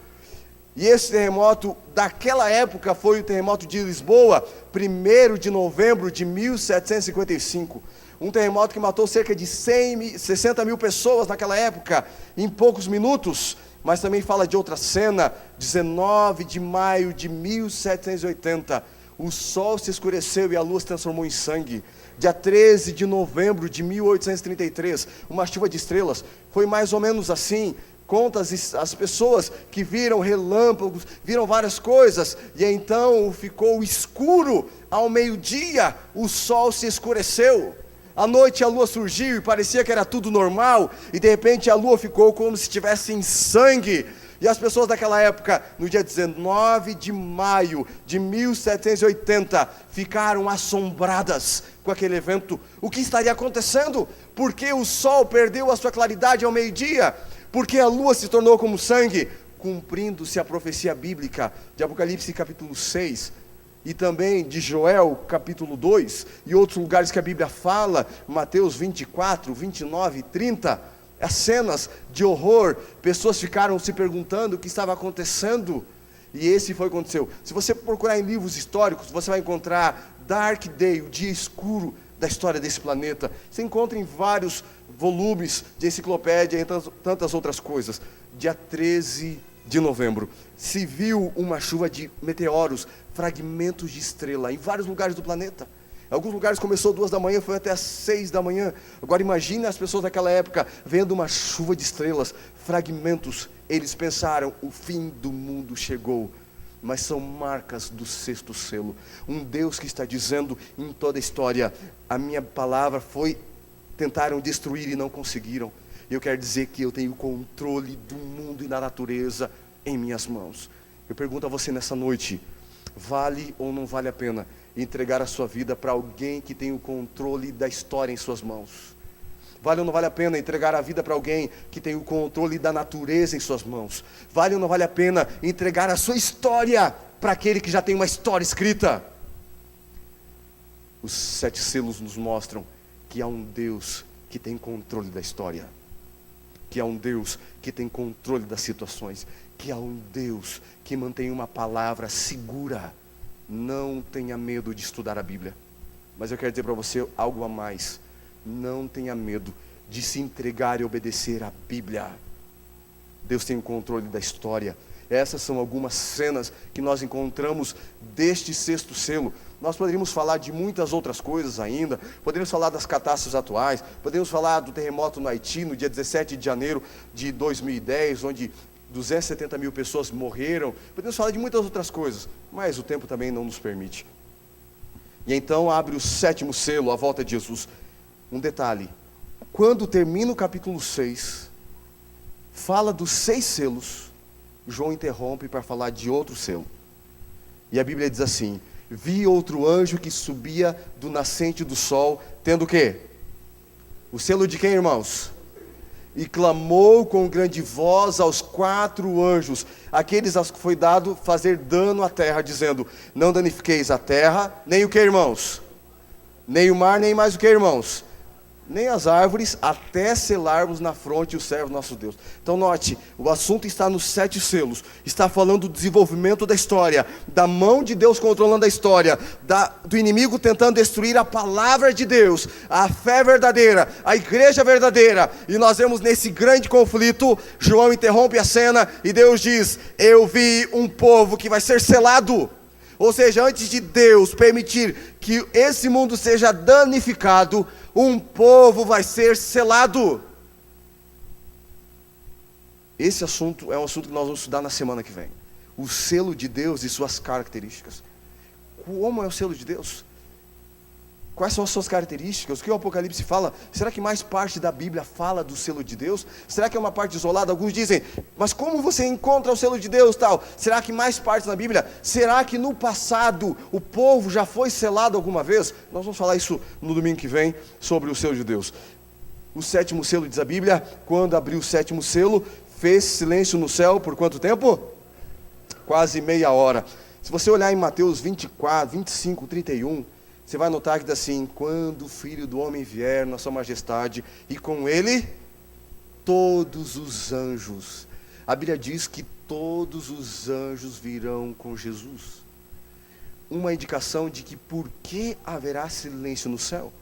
E esse terremoto, daquela época, foi o terremoto de Lisboa, 1º de novembro de 1755. Um terremoto que matou cerca de 60.000 pessoas naquela época, em poucos minutos. Mas também fala de outra cena, 19 de maio de 1780. O sol se escureceu e a lua se transformou em sangue. Dia 13 de novembro de 1833, uma chuva de estrelas. Foi mais ou menos assim. Conta as pessoas que viram relâmpagos, viram várias coisas, e então ficou escuro. Ao meio-dia, o sol se escureceu. À noite a lua surgiu e parecia que era tudo normal, e de repente a lua ficou como se estivesse em sangue. E as pessoas daquela época, no dia 19 de maio de 1780, ficaram assombradas com aquele evento. O que estaria acontecendo? Porque o sol perdeu a sua claridade ao meio-dia? Porque a lua se tornou como sangue? Cumprindo-se a profecia bíblica de Apocalipse capítulo 6, e também de Joel capítulo 2, e outros lugares que a Bíblia fala, Mateus 24, 29 e 30, as cenas de horror, pessoas ficaram se perguntando o que estava acontecendo, e esse foi o que aconteceu. Se você procurar em livros históricos, você vai encontrar Dark Day, o dia escuro da história desse planeta. Você encontra em vários volumes de enciclopédia e tantas outras coisas. Dia 13 de novembro, se viu uma chuva de meteoros, fragmentos de estrela, em vários lugares do planeta. Em alguns lugares começou 2 da manhã, foi até às 6 da manhã. Agora imagine as pessoas daquela época, vendo uma chuva de estrelas, fragmentos. Eles pensaram, o fim do mundo chegou. Mas são marcas do sexto selo. Um Deus que está dizendo em toda a história, a minha palavra foi, tentaram destruir e não conseguiram. Eu quero dizer que eu tenho o controle do mundo e da natureza em minhas mãos. Eu pergunto a você nessa noite, vale ou não vale a pena entregar a sua vida para alguém que tem o controle da história em suas mãos? Vale ou não vale a pena entregar a vida para alguém que tem o controle da natureza em suas mãos? Vale ou não vale a pena entregar a sua história para aquele que já tem uma história escrita? Os 7 selos nos mostram que há um Deus que tem controle da história, que há um Deus que tem controle das situações, que há um Deus que mantém uma palavra segura. Não tenha medo de estudar a Bíblia, mas eu quero dizer para você algo a mais. Não tenha medo de se entregar e obedecer à Bíblia. Deus tem o controle da história. Essas são algumas cenas que nós encontramos deste sexto selo. Nós poderíamos falar de muitas outras coisas ainda. Poderíamos falar das catástrofes atuais. Poderíamos falar do terremoto no Haiti, no dia 17 de janeiro de 2010, onde 270.000 pessoas morreram. Podemos falar de muitas outras coisas, mas o tempo também não nos permite. E então abre o 7º selo, a volta de Jesus. Um detalhe, quando termina o capítulo 6, fala dos 6 selos, João interrompe para falar de outro selo. E a Bíblia diz assim: vi outro anjo que subia do nascente do sol, tendo o quê? O selo de quem, irmãos? E clamou com grande voz aos 4 anjos, aqueles aos que foi dado fazer dano à terra, dizendo: não danifiqueis a terra, nem o que, irmãos? Nem o mar, nem mais o que, irmãos? nem as árvores, até selarmos na fronte o servo nosso Deus. Então note, o assunto está nos 7 selos, está falando do desenvolvimento da história, da mão de Deus controlando a história, do inimigo tentando destruir a palavra de Deus, a fé verdadeira, a igreja verdadeira, e nós vemos nesse grande conflito, João interrompe a cena, e Deus diz, eu vi um povo que vai ser selado. Ou seja, antes de Deus permitir que esse mundo seja danificado, um povo vai ser selado. Esse assunto é um assunto que nós vamos estudar na semana que vem. O selo de Deus e suas características. Como é o selo de Deus? Quais são as suas características? O que o Apocalipse fala? Será que mais parte da Bíblia fala do selo de Deus? Será que é uma parte isolada? Alguns dizem, mas como você encontra o selo de Deus tal? Será que mais partes na Bíblia? Será que no passado o povo já foi selado alguma vez? Nós vamos falar isso no domingo que vem, sobre o selo de Deus. O 7º selo, diz a Bíblia, quando abriu o 7º selo, fez silêncio no céu por quanto tempo? Quase meia hora. Se você olhar em Mateus 24, 25, 31... você vai notar que diz assim, quando o Filho do Homem vier na sua majestade, e com ele, todos os anjos. A Bíblia diz que todos os anjos virão com Jesus. Uma indicação de que por que haverá silêncio no céu?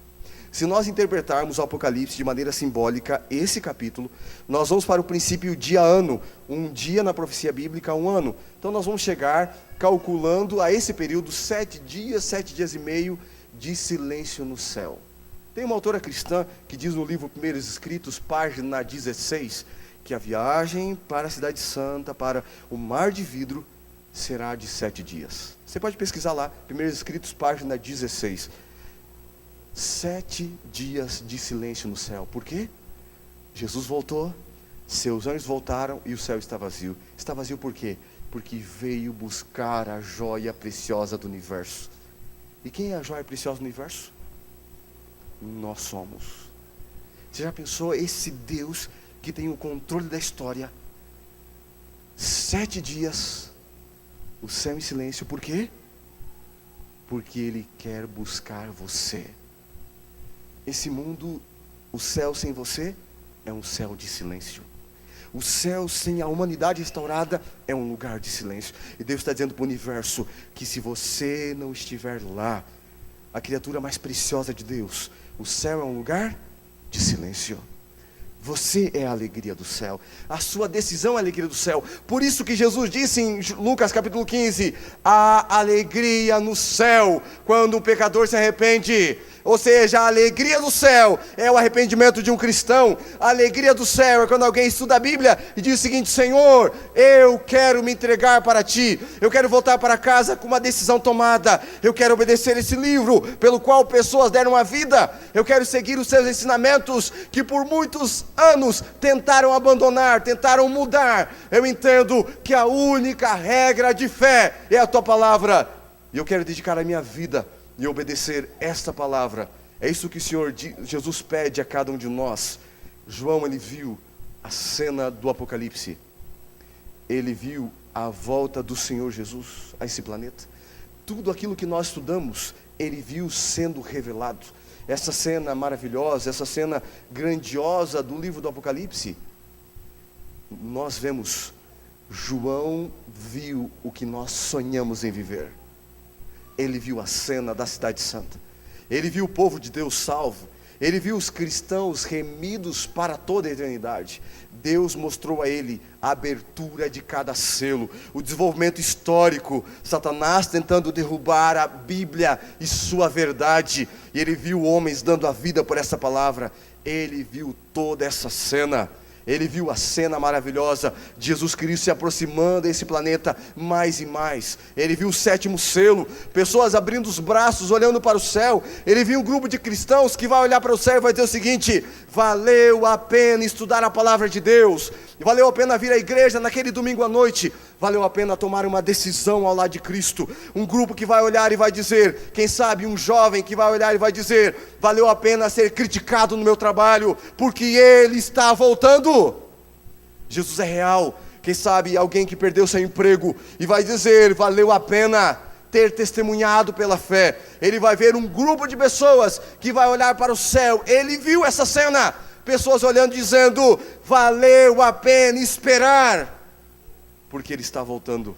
Se nós interpretarmos o Apocalipse de maneira simbólica, esse capítulo, nós vamos para o princípio dia-ano, um dia na profecia bíblica, um ano. Então nós vamos chegar calculando a esse período 7 dias e meio de silêncio no céu. Tem uma autora cristã que diz no livro Primeiros Escritos, página 16, que a viagem para a Cidade Santa, para o Mar de Vidro, será de 7 dias. Você pode pesquisar lá, Primeiros Escritos, página 16. 7 dias de silêncio no céu. Por quê? Jesus voltou, seus anjos voltaram e o céu está vazio. Está vazio por quê? Porque veio buscar a joia preciosa do universo. E quem é a joia preciosa do universo? Nós somos. Você já pensou esse Deus que tem o controle da história? 7 dias, o céu em silêncio, por quê? Porque Ele quer buscar você. Esse mundo, o céu sem você, é um céu de silêncio. O céu sem a humanidade restaurada é um lugar de silêncio. E Deus está dizendo para o universo que se você não estiver lá, a criatura mais preciosa de Deus, o céu é um lugar de silêncio. Você é a alegria do céu. A sua decisão é a alegria do céu. Por isso que Jesus disse em Lucas capítulo 15, há alegria no céu quando um pecador se arrepende. Ou seja, a alegria do céu é o arrependimento de um cristão. A alegria do céu é quando alguém estuda a Bíblia e diz o seguinte: Senhor, eu quero me entregar para Ti. Eu quero voltar para casa com uma decisão tomada. Eu quero obedecer esse livro pelo qual pessoas deram a vida. Eu quero seguir os Seus ensinamentos que por muitos anos tentaram abandonar, tentaram mudar. Eu entendo que a única regra de fé é a Tua palavra. E eu quero dedicar a minha vida e obedecer esta palavra. É isso que o Senhor Jesus pede a cada um de nós. João, ele viu a cena do Apocalipse. Ele viu a volta do Senhor Jesus a esse planeta. Tudo aquilo que nós estudamos, ele viu sendo revelado. Essa cena maravilhosa, essa cena grandiosa do livro do Apocalipse, nós vemos, João viu o que nós sonhamos em viver. Ele viu a cena da Cidade Santa. Ele viu o povo de Deus salvo. Ele viu os cristãos remidos para toda a eternidade. Deus mostrou a ele a abertura de cada selo, o desenvolvimento histórico, Satanás tentando derrubar a Bíblia e sua verdade. E ele viu homens dando a vida por essa palavra. Ele viu toda essa cena. Ele viu a cena maravilhosa de Jesus Cristo se aproximando desse planeta mais e mais. Ele viu o 7º selo, pessoas abrindo os braços, olhando para o céu. Ele viu um grupo de cristãos que vai olhar para o céu e vai dizer o seguinte: valeu a pena estudar a palavra de Deus, valeu a pena vir à igreja naquele domingo à noite, valeu a pena tomar uma decisão ao lado de Cristo. Um grupo que vai olhar e vai dizer, quem sabe um jovem que vai olhar e vai dizer: valeu a pena ser criticado no meu trabalho, porque Ele está voltando. Jesus é real. Quem sabe alguém que perdeu seu emprego e vai dizer: valeu a pena ter testemunhado pela fé. Ele vai ver um grupo de pessoas que vai olhar para o céu. Ele viu essa cena, pessoas olhando dizendo: valeu a pena esperar, porque ele está voltando.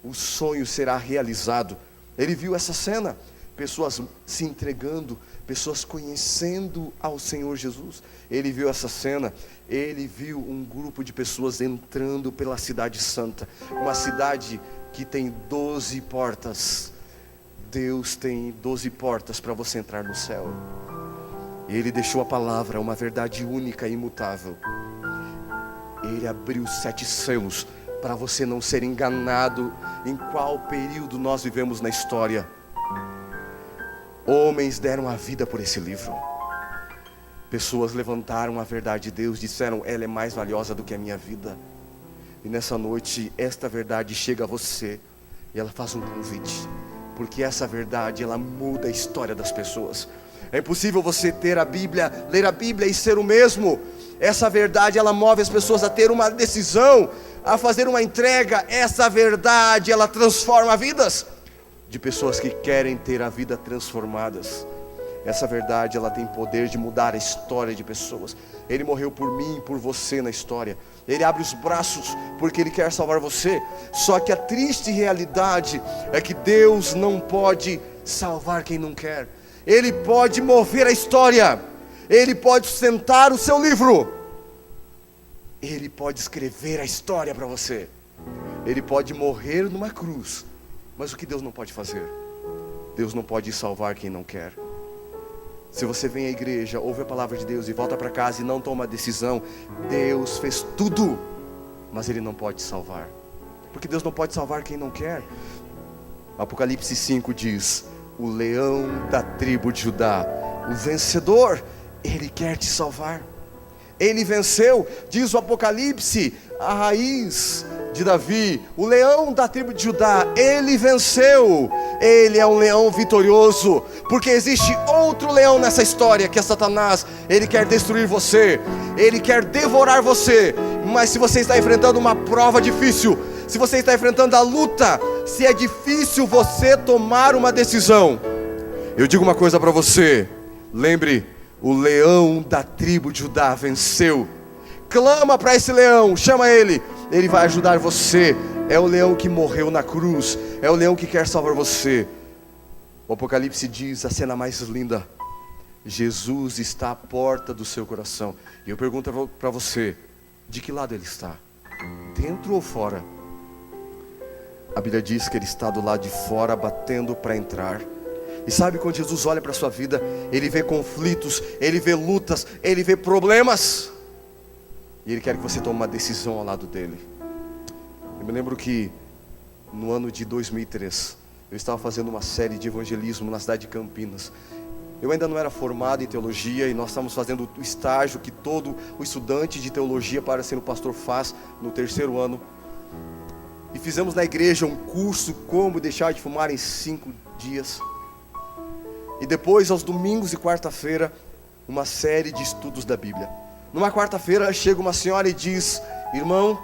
O sonho será realizado. Ele viu essa cena, pessoas se entregando, pessoas conhecendo ao Senhor Jesus. Ele viu essa cena. Ele viu um grupo de pessoas entrando pela cidade santa, uma cidade que tem 12 portas. Deus tem 12 portas para você entrar no céu. Ele deixou a palavra, uma verdade única e imutável. Ele abriu 7 selos para você não ser enganado em qual período nós vivemos na história. Homens deram a vida por esse livro. Pessoas levantaram a verdade de Deus, disseram: ela é mais valiosa do que a minha vida. E nessa noite, esta verdade chega a você, e ela faz um convite, porque essa verdade, ela muda a história das pessoas. É impossível você ter a Bíblia, ler a Bíblia e ser o mesmo. Essa verdade, ela move as pessoas a ter uma decisão, a fazer uma entrega. Essa verdade, ela transforma vidas de pessoas que querem ter a vida transformadas. Essa verdade, ela tem poder de mudar a história de pessoas. Ele morreu por mim e por você na história. Ele abre os braços porque Ele quer salvar você. Só que a triste realidade é que Deus não pode salvar quem não quer. Ele pode mover a história. Ele pode sustentar o seu livro. Ele pode escrever a história para você. Ele pode morrer numa cruz. Mas o que Deus não pode fazer? Deus não pode salvar quem não quer. Se você vem à igreja, ouve a palavra de Deus e volta para casa e não toma decisão, Deus fez tudo, mas Ele não pode salvar. Porque Deus não pode salvar quem não quer. Apocalipse 5 diz: o leão da tribo de Judá, o vencedor, Ele quer te salvar. Ele venceu, diz o Apocalipse, a raiz de Davi, o leão da tribo de Judá, ele venceu. Ele é um leão vitorioso, porque existe outro leão nessa história, que é Satanás. Ele quer destruir você, ele quer devorar você. Mas se você está enfrentando uma prova difícil, se você está enfrentando a luta, se é difícil você tomar uma decisão, eu digo uma coisa para você: lembre, o leão da tribo de Judá venceu. Clama para esse leão, chama ele, ele vai ajudar você. É o leão que morreu na cruz, é o leão que quer salvar você. O Apocalipse diz a cena mais linda: Jesus está à porta do seu coração. E eu pergunto para você, de que lado ele está? Dentro ou fora? A Bíblia diz que ele está do lado de fora, batendo para entrar. E sabe, quando Jesus olha para a sua vida, Ele vê conflitos, Ele vê lutas, Ele vê problemas, e Ele quer que você tome uma decisão ao lado dele. Eu me lembro que no ano de 2003, eu estava fazendo uma série de evangelismo na cidade de Campinas. Eu ainda não era formado em teologia, e nós estávamos fazendo o estágio que todo o estudante de teologia para ser um pastor faz no 3º ano. E fizemos na igreja um curso, como deixar de fumar em 5 dias. E depois, aos domingos e quarta-feira, uma série de estudos da Bíblia. Numa quarta-feira chega uma senhora e diz: irmão,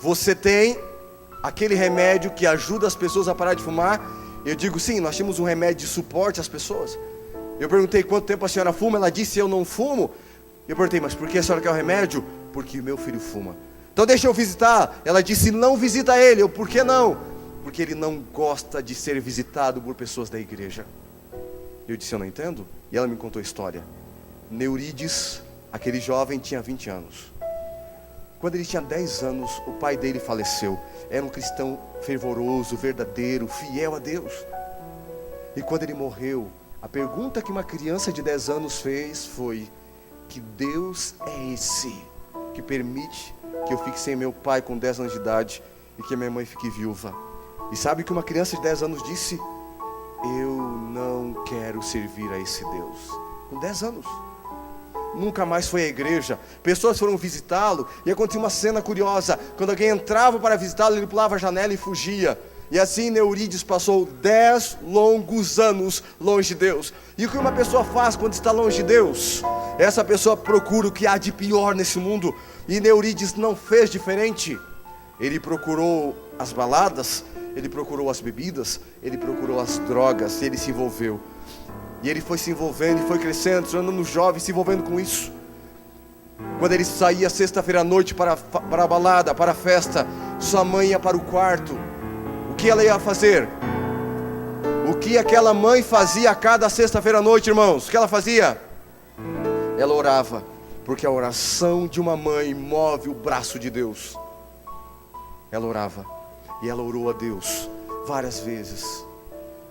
você tem aquele remédio que ajuda as pessoas a parar de fumar? Eu digo: sim, nós temos um remédio de suporte às pessoas. Eu perguntei: quanto tempo a senhora fuma? Ela disse: eu não fumo. Eu perguntei: mas por que a senhora quer o remédio? Porque meu filho fuma. Então deixa eu visitar. Ela disse: não visita ele. Eu: por que não? Porque ele não gosta de ser visitado por pessoas da igreja. Eu disse: eu não entendo. E ela me contou a história. Neurides, aquele jovem, tinha 20 anos. Quando ele tinha 10 anos, o pai dele faleceu. Era um cristão fervoroso, verdadeiro, fiel a Deus. E quando ele morreu, a pergunta que uma criança de 10 anos fez foi: que Deus é esse que permite que eu fique sem meu pai com 10 anos de idade e que minha mãe fique viúva? E sabe o que uma criança de 10 anos disse? Eu não quero servir a esse Deus. Com 10 anos. Nunca mais foi à igreja. Pessoas foram visitá-lo e acontecia uma cena curiosa. Quando alguém entrava para visitá-lo, ele pulava a janela e fugia. E assim Neurides passou 10 longos anos longe de Deus. E o que uma pessoa faz quando está longe de Deus? Essa pessoa procura o que há de pior nesse mundo. E Neurides não fez diferente. Ele procurou as baladas, ele procurou as bebidas, ele procurou as drogas, e ele se envolveu. E ele foi se envolvendo, e foi crescendo, se tornando jovem, se envolvendo com isso. Quando ele saía sexta-feira à noite para a balada, para a festa, sua mãe ia para o quarto. O que ela ia fazer? O que aquela mãe fazia a cada sexta-feira à noite, irmãos? O que ela fazia? Ela orava, porque a oração de uma mãe move o braço de Deus. Ela orava, e ela orou a Deus várias vezes.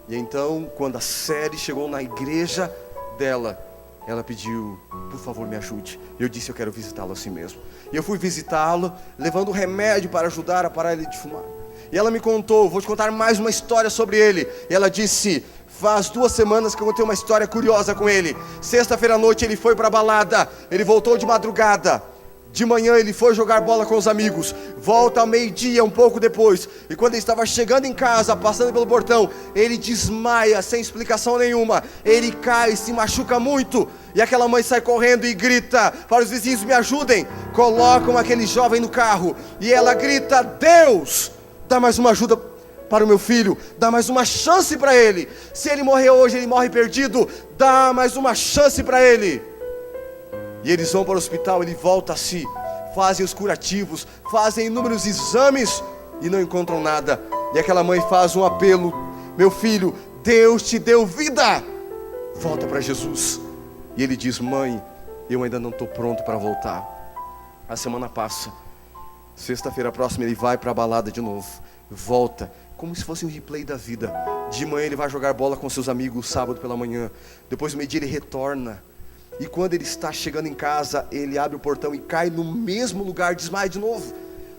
E então, quando a Série chegou na igreja dela, ela pediu: por favor, me ajude. Eu disse: eu quero visitá-lo assim mesmo. E eu fui visitá-lo, levando remédio para ajudar a parar ele de fumar. E ela me contou: vou te contar mais uma história sobre ele. E ela disse: faz 2 semanas que eu contei uma história curiosa com ele. Sexta-feira à noite ele foi para a balada, ele voltou de madrugada. De manhã ele foi jogar bola com os amigos, volta ao meio-dia, um pouco depois. E quando ele estava chegando em casa, passando pelo portão, ele desmaia sem explicação nenhuma. Ele cai, se machuca muito. E aquela mãe sai correndo e grita para os vizinhos: me ajudem. Colocam aquele jovem no carro, e ela grita: Deus, dá mais uma ajuda para o meu filho, dá mais uma chance para ele. Se ele morrer hoje, ele morre perdido, dá mais uma chance para ele. E eles vão para o hospital, ele volta a si, fazem os curativos, fazem inúmeros exames e não encontram nada. E aquela mãe faz um apelo: meu filho, Deus te deu vida, volta para Jesus. E ele diz: mãe, eu ainda não estou pronto para voltar. A semana passa, sexta-feira próxima ele vai para a balada de novo, volta, como se fosse um replay da vida. De manhã ele vai jogar bola com seus amigos, sábado pela manhã. Depois do meio-dia ele retorna. E quando ele está chegando em casa, ele abre o portão e cai no mesmo lugar, desmaia de novo.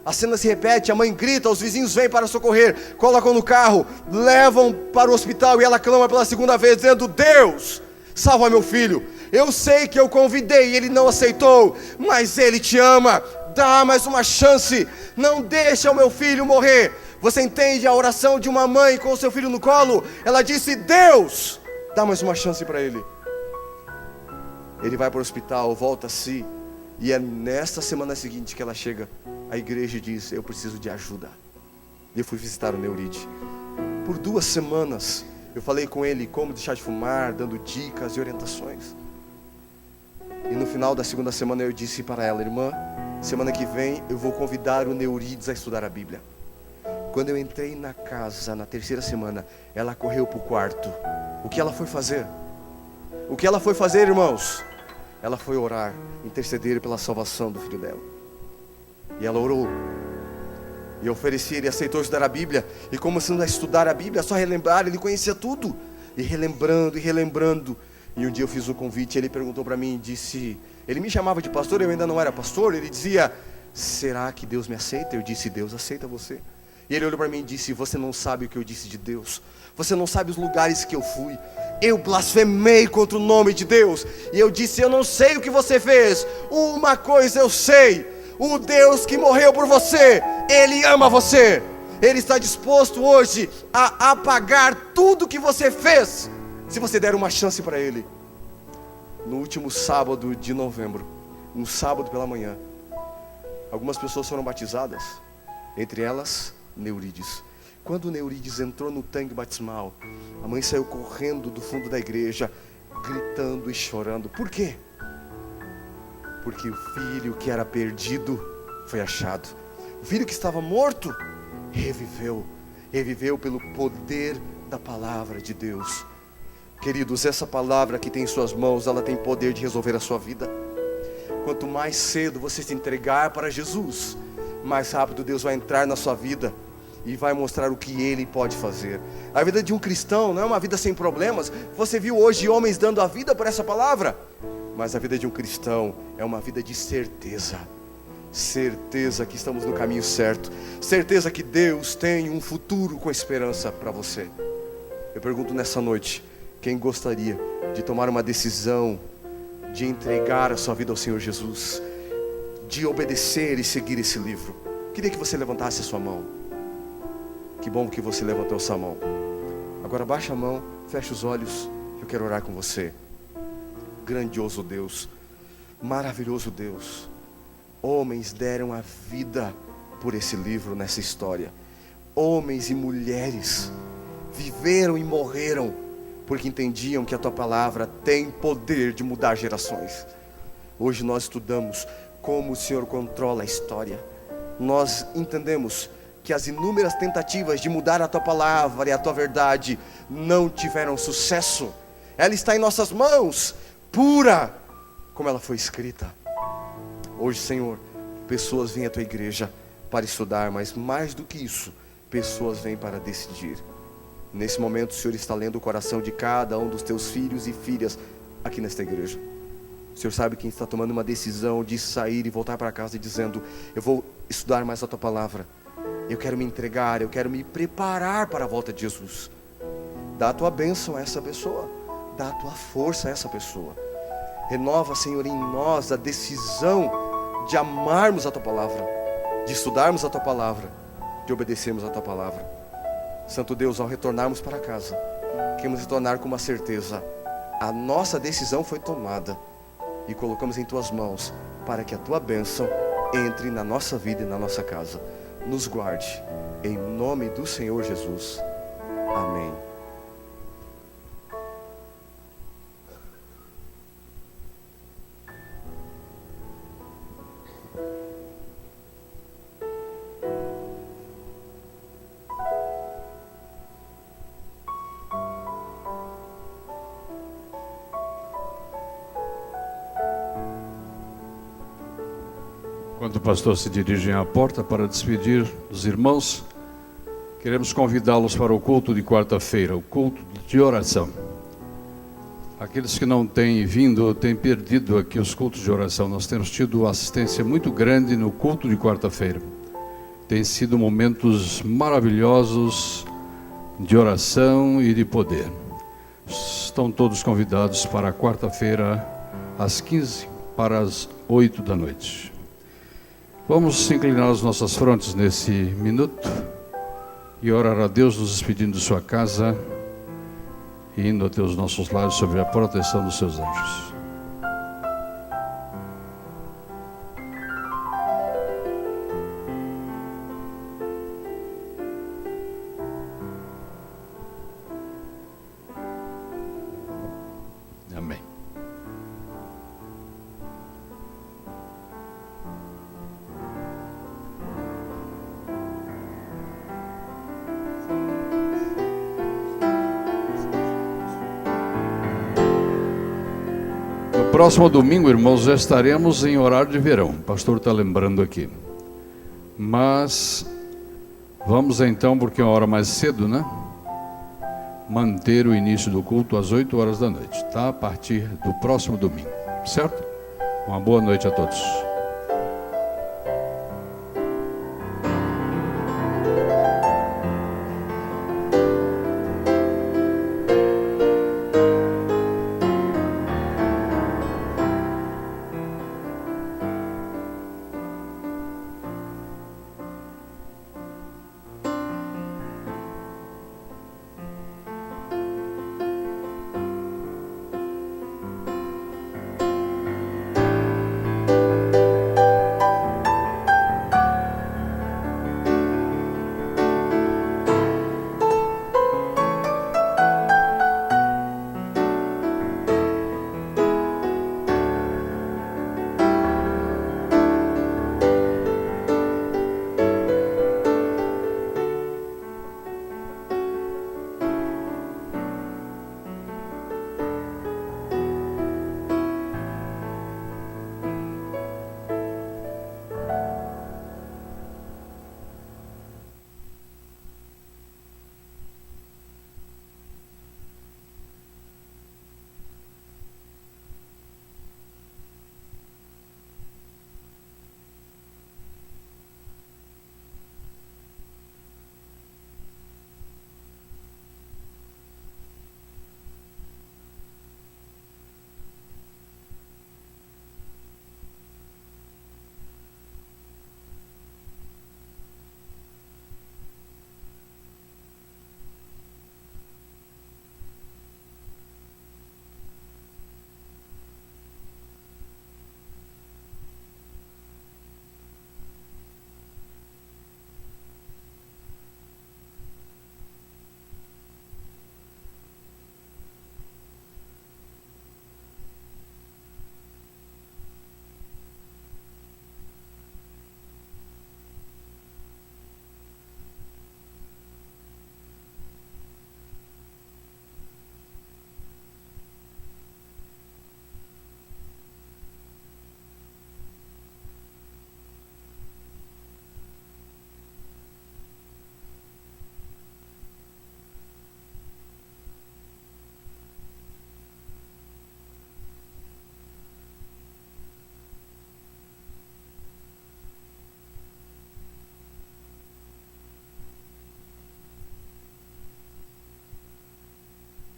A cena se repete, a mãe grita, os vizinhos vêm para socorrer, colocam no carro, levam para o hospital, e ela clama pela segunda vez, dizendo: Deus, salva meu filho. Eu sei que eu convidei e ele não aceitou, mas ele te ama, dá mais uma chance, não deixa o meu filho morrer. Você entende a oração de uma mãe com o seu filho no colo? Ela disse: Deus, dá mais uma chance para ele. Ele vai para o hospital, volta a si. E é nesta semana seguinte que ela chega à igreja e diz: eu preciso de ajuda. E eu fui visitar o Neuride. Por 2 semanas eu falei com ele como deixar de fumar, dando dicas e orientações. E no final da 2ª semana eu disse para ela: irmã, semana que vem eu vou convidar o Neurides a estudar a Bíblia. Quando eu entrei na casa, na 3ª semana, ela correu para o quarto. O que ela foi fazer? O que ela foi fazer, irmãos? Ela foi orar, interceder pela salvação do filho dela. E ela orou. E eu ofereci, ele aceitou estudar a Bíblia. E começando a estudar a Bíblia, só relembrar, ele conhecia tudo. E relembrando, e relembrando. E um dia eu fiz um convite, ele perguntou para mim, disse... Ele me chamava de pastor, eu ainda não era pastor. Ele dizia: será que Deus me aceita? Eu disse: Deus aceita você. E ele olhou para mim e disse: você não sabe o que eu disse de Deus. Você não sabe os lugares que eu fui. Eu blasfemei contra o nome de Deus. E eu disse: eu não sei o que você fez. Uma coisa eu sei: o Deus que morreu por você, Ele ama você. Ele está disposto hoje a apagar tudo que você fez, se você der uma chance para Ele. No último sábado de novembro, um sábado pela manhã, algumas pessoas foram batizadas. Entre elas, Neurides. Quando o Neurides entrou no tanque batismal, a mãe saiu correndo do fundo da igreja, gritando e chorando. Por quê? Porque o filho que era perdido foi achado. O filho que estava morto reviveu. Reviveu pelo poder da palavra de Deus. Queridos, essa palavra que tem em suas mãos, ela tem poder de resolver a sua vida. Quanto mais cedo você se entregar para Jesus, mais rápido Deus vai entrar na sua vida e vai mostrar o que Ele pode fazer. A vida de um cristão não é uma vida sem problemas. Você viu hoje homens dando a vida por essa palavra. Mas a vida de um cristão é uma vida de certeza. Certeza que estamos no caminho certo. Certeza que Deus tem um futuro com esperança para você. Eu pergunto nessa noite: quem gostaria de tomar uma decisão de entregar a sua vida ao Senhor Jesus, de obedecer e seguir esse livro? Queria que você levantasse a sua mão. Que bom que você levantou a sua mão. Agora baixa a mão, fecha os olhos. Eu quero orar com você. Grandioso Deus, maravilhoso Deus, homens deram a vida por esse livro, nessa história. homens e mulheres viveram e morreram porque entendiam que a tua palavra tem poder de mudar gerações. Hoje nós estudamos como o Senhor controla a história. Nós entendemos que as inúmeras tentativas de mudar a tua palavra e a tua verdade não tiveram sucesso. Ela está em nossas mãos, pura como ela foi escrita. Hoje, Senhor, pessoas vêm à tua igreja para estudar, mas mais do que isso, pessoas vêm para decidir. Nesse momento, o Senhor está lendo o coração de cada um dos teus filhos e filhas aqui nesta igreja. O Senhor sabe quem está tomando uma decisão de sair e voltar para casa e dizendo: eu vou estudar mais a tua palavra, eu quero me entregar, eu quero me preparar para a volta de Jesus. Dá a tua bênção a essa pessoa, dá a tua força a essa pessoa. Renova, Senhor, em nós a decisão de amarmos a tua palavra, de estudarmos a tua palavra, de obedecermos a tua palavra. Santo Deus, ao retornarmos para casa, queremos retornar com uma certeza: a nossa decisão foi tomada e colocamos em tuas mãos, para que a tua bênção entre na nossa vida e na nossa casa. Nos guarde, em nome do Senhor Jesus. Amém. Enquanto o pastor se dirige à porta para despedir dos irmãos, queremos convidá-los para o culto de quarta-feira, o culto de oração. Aqueles que não têm vindo, têm perdido aqui os cultos de oração. Nós temos tido assistência muito grande no culto de quarta-feira. Tem sido momentos maravilhosos de oração e de poder. Estão todos convidados para quarta-feira, às 15 para as 8 da noite. Vamos inclinar as nossas frontes nesse minuto e orar a Deus, nos despedindo de sua casa e indo até os nossos lares sob a proteção dos seus anjos. Amém. Próximo domingo, irmãos, já estaremos em horário de verão. O pastor está lembrando aqui. Mas vamos então, porque é uma hora mais cedo, né? Manter o início do culto às 8 horas da noite, tá? A partir do próximo domingo, certo? Uma boa noite a todos.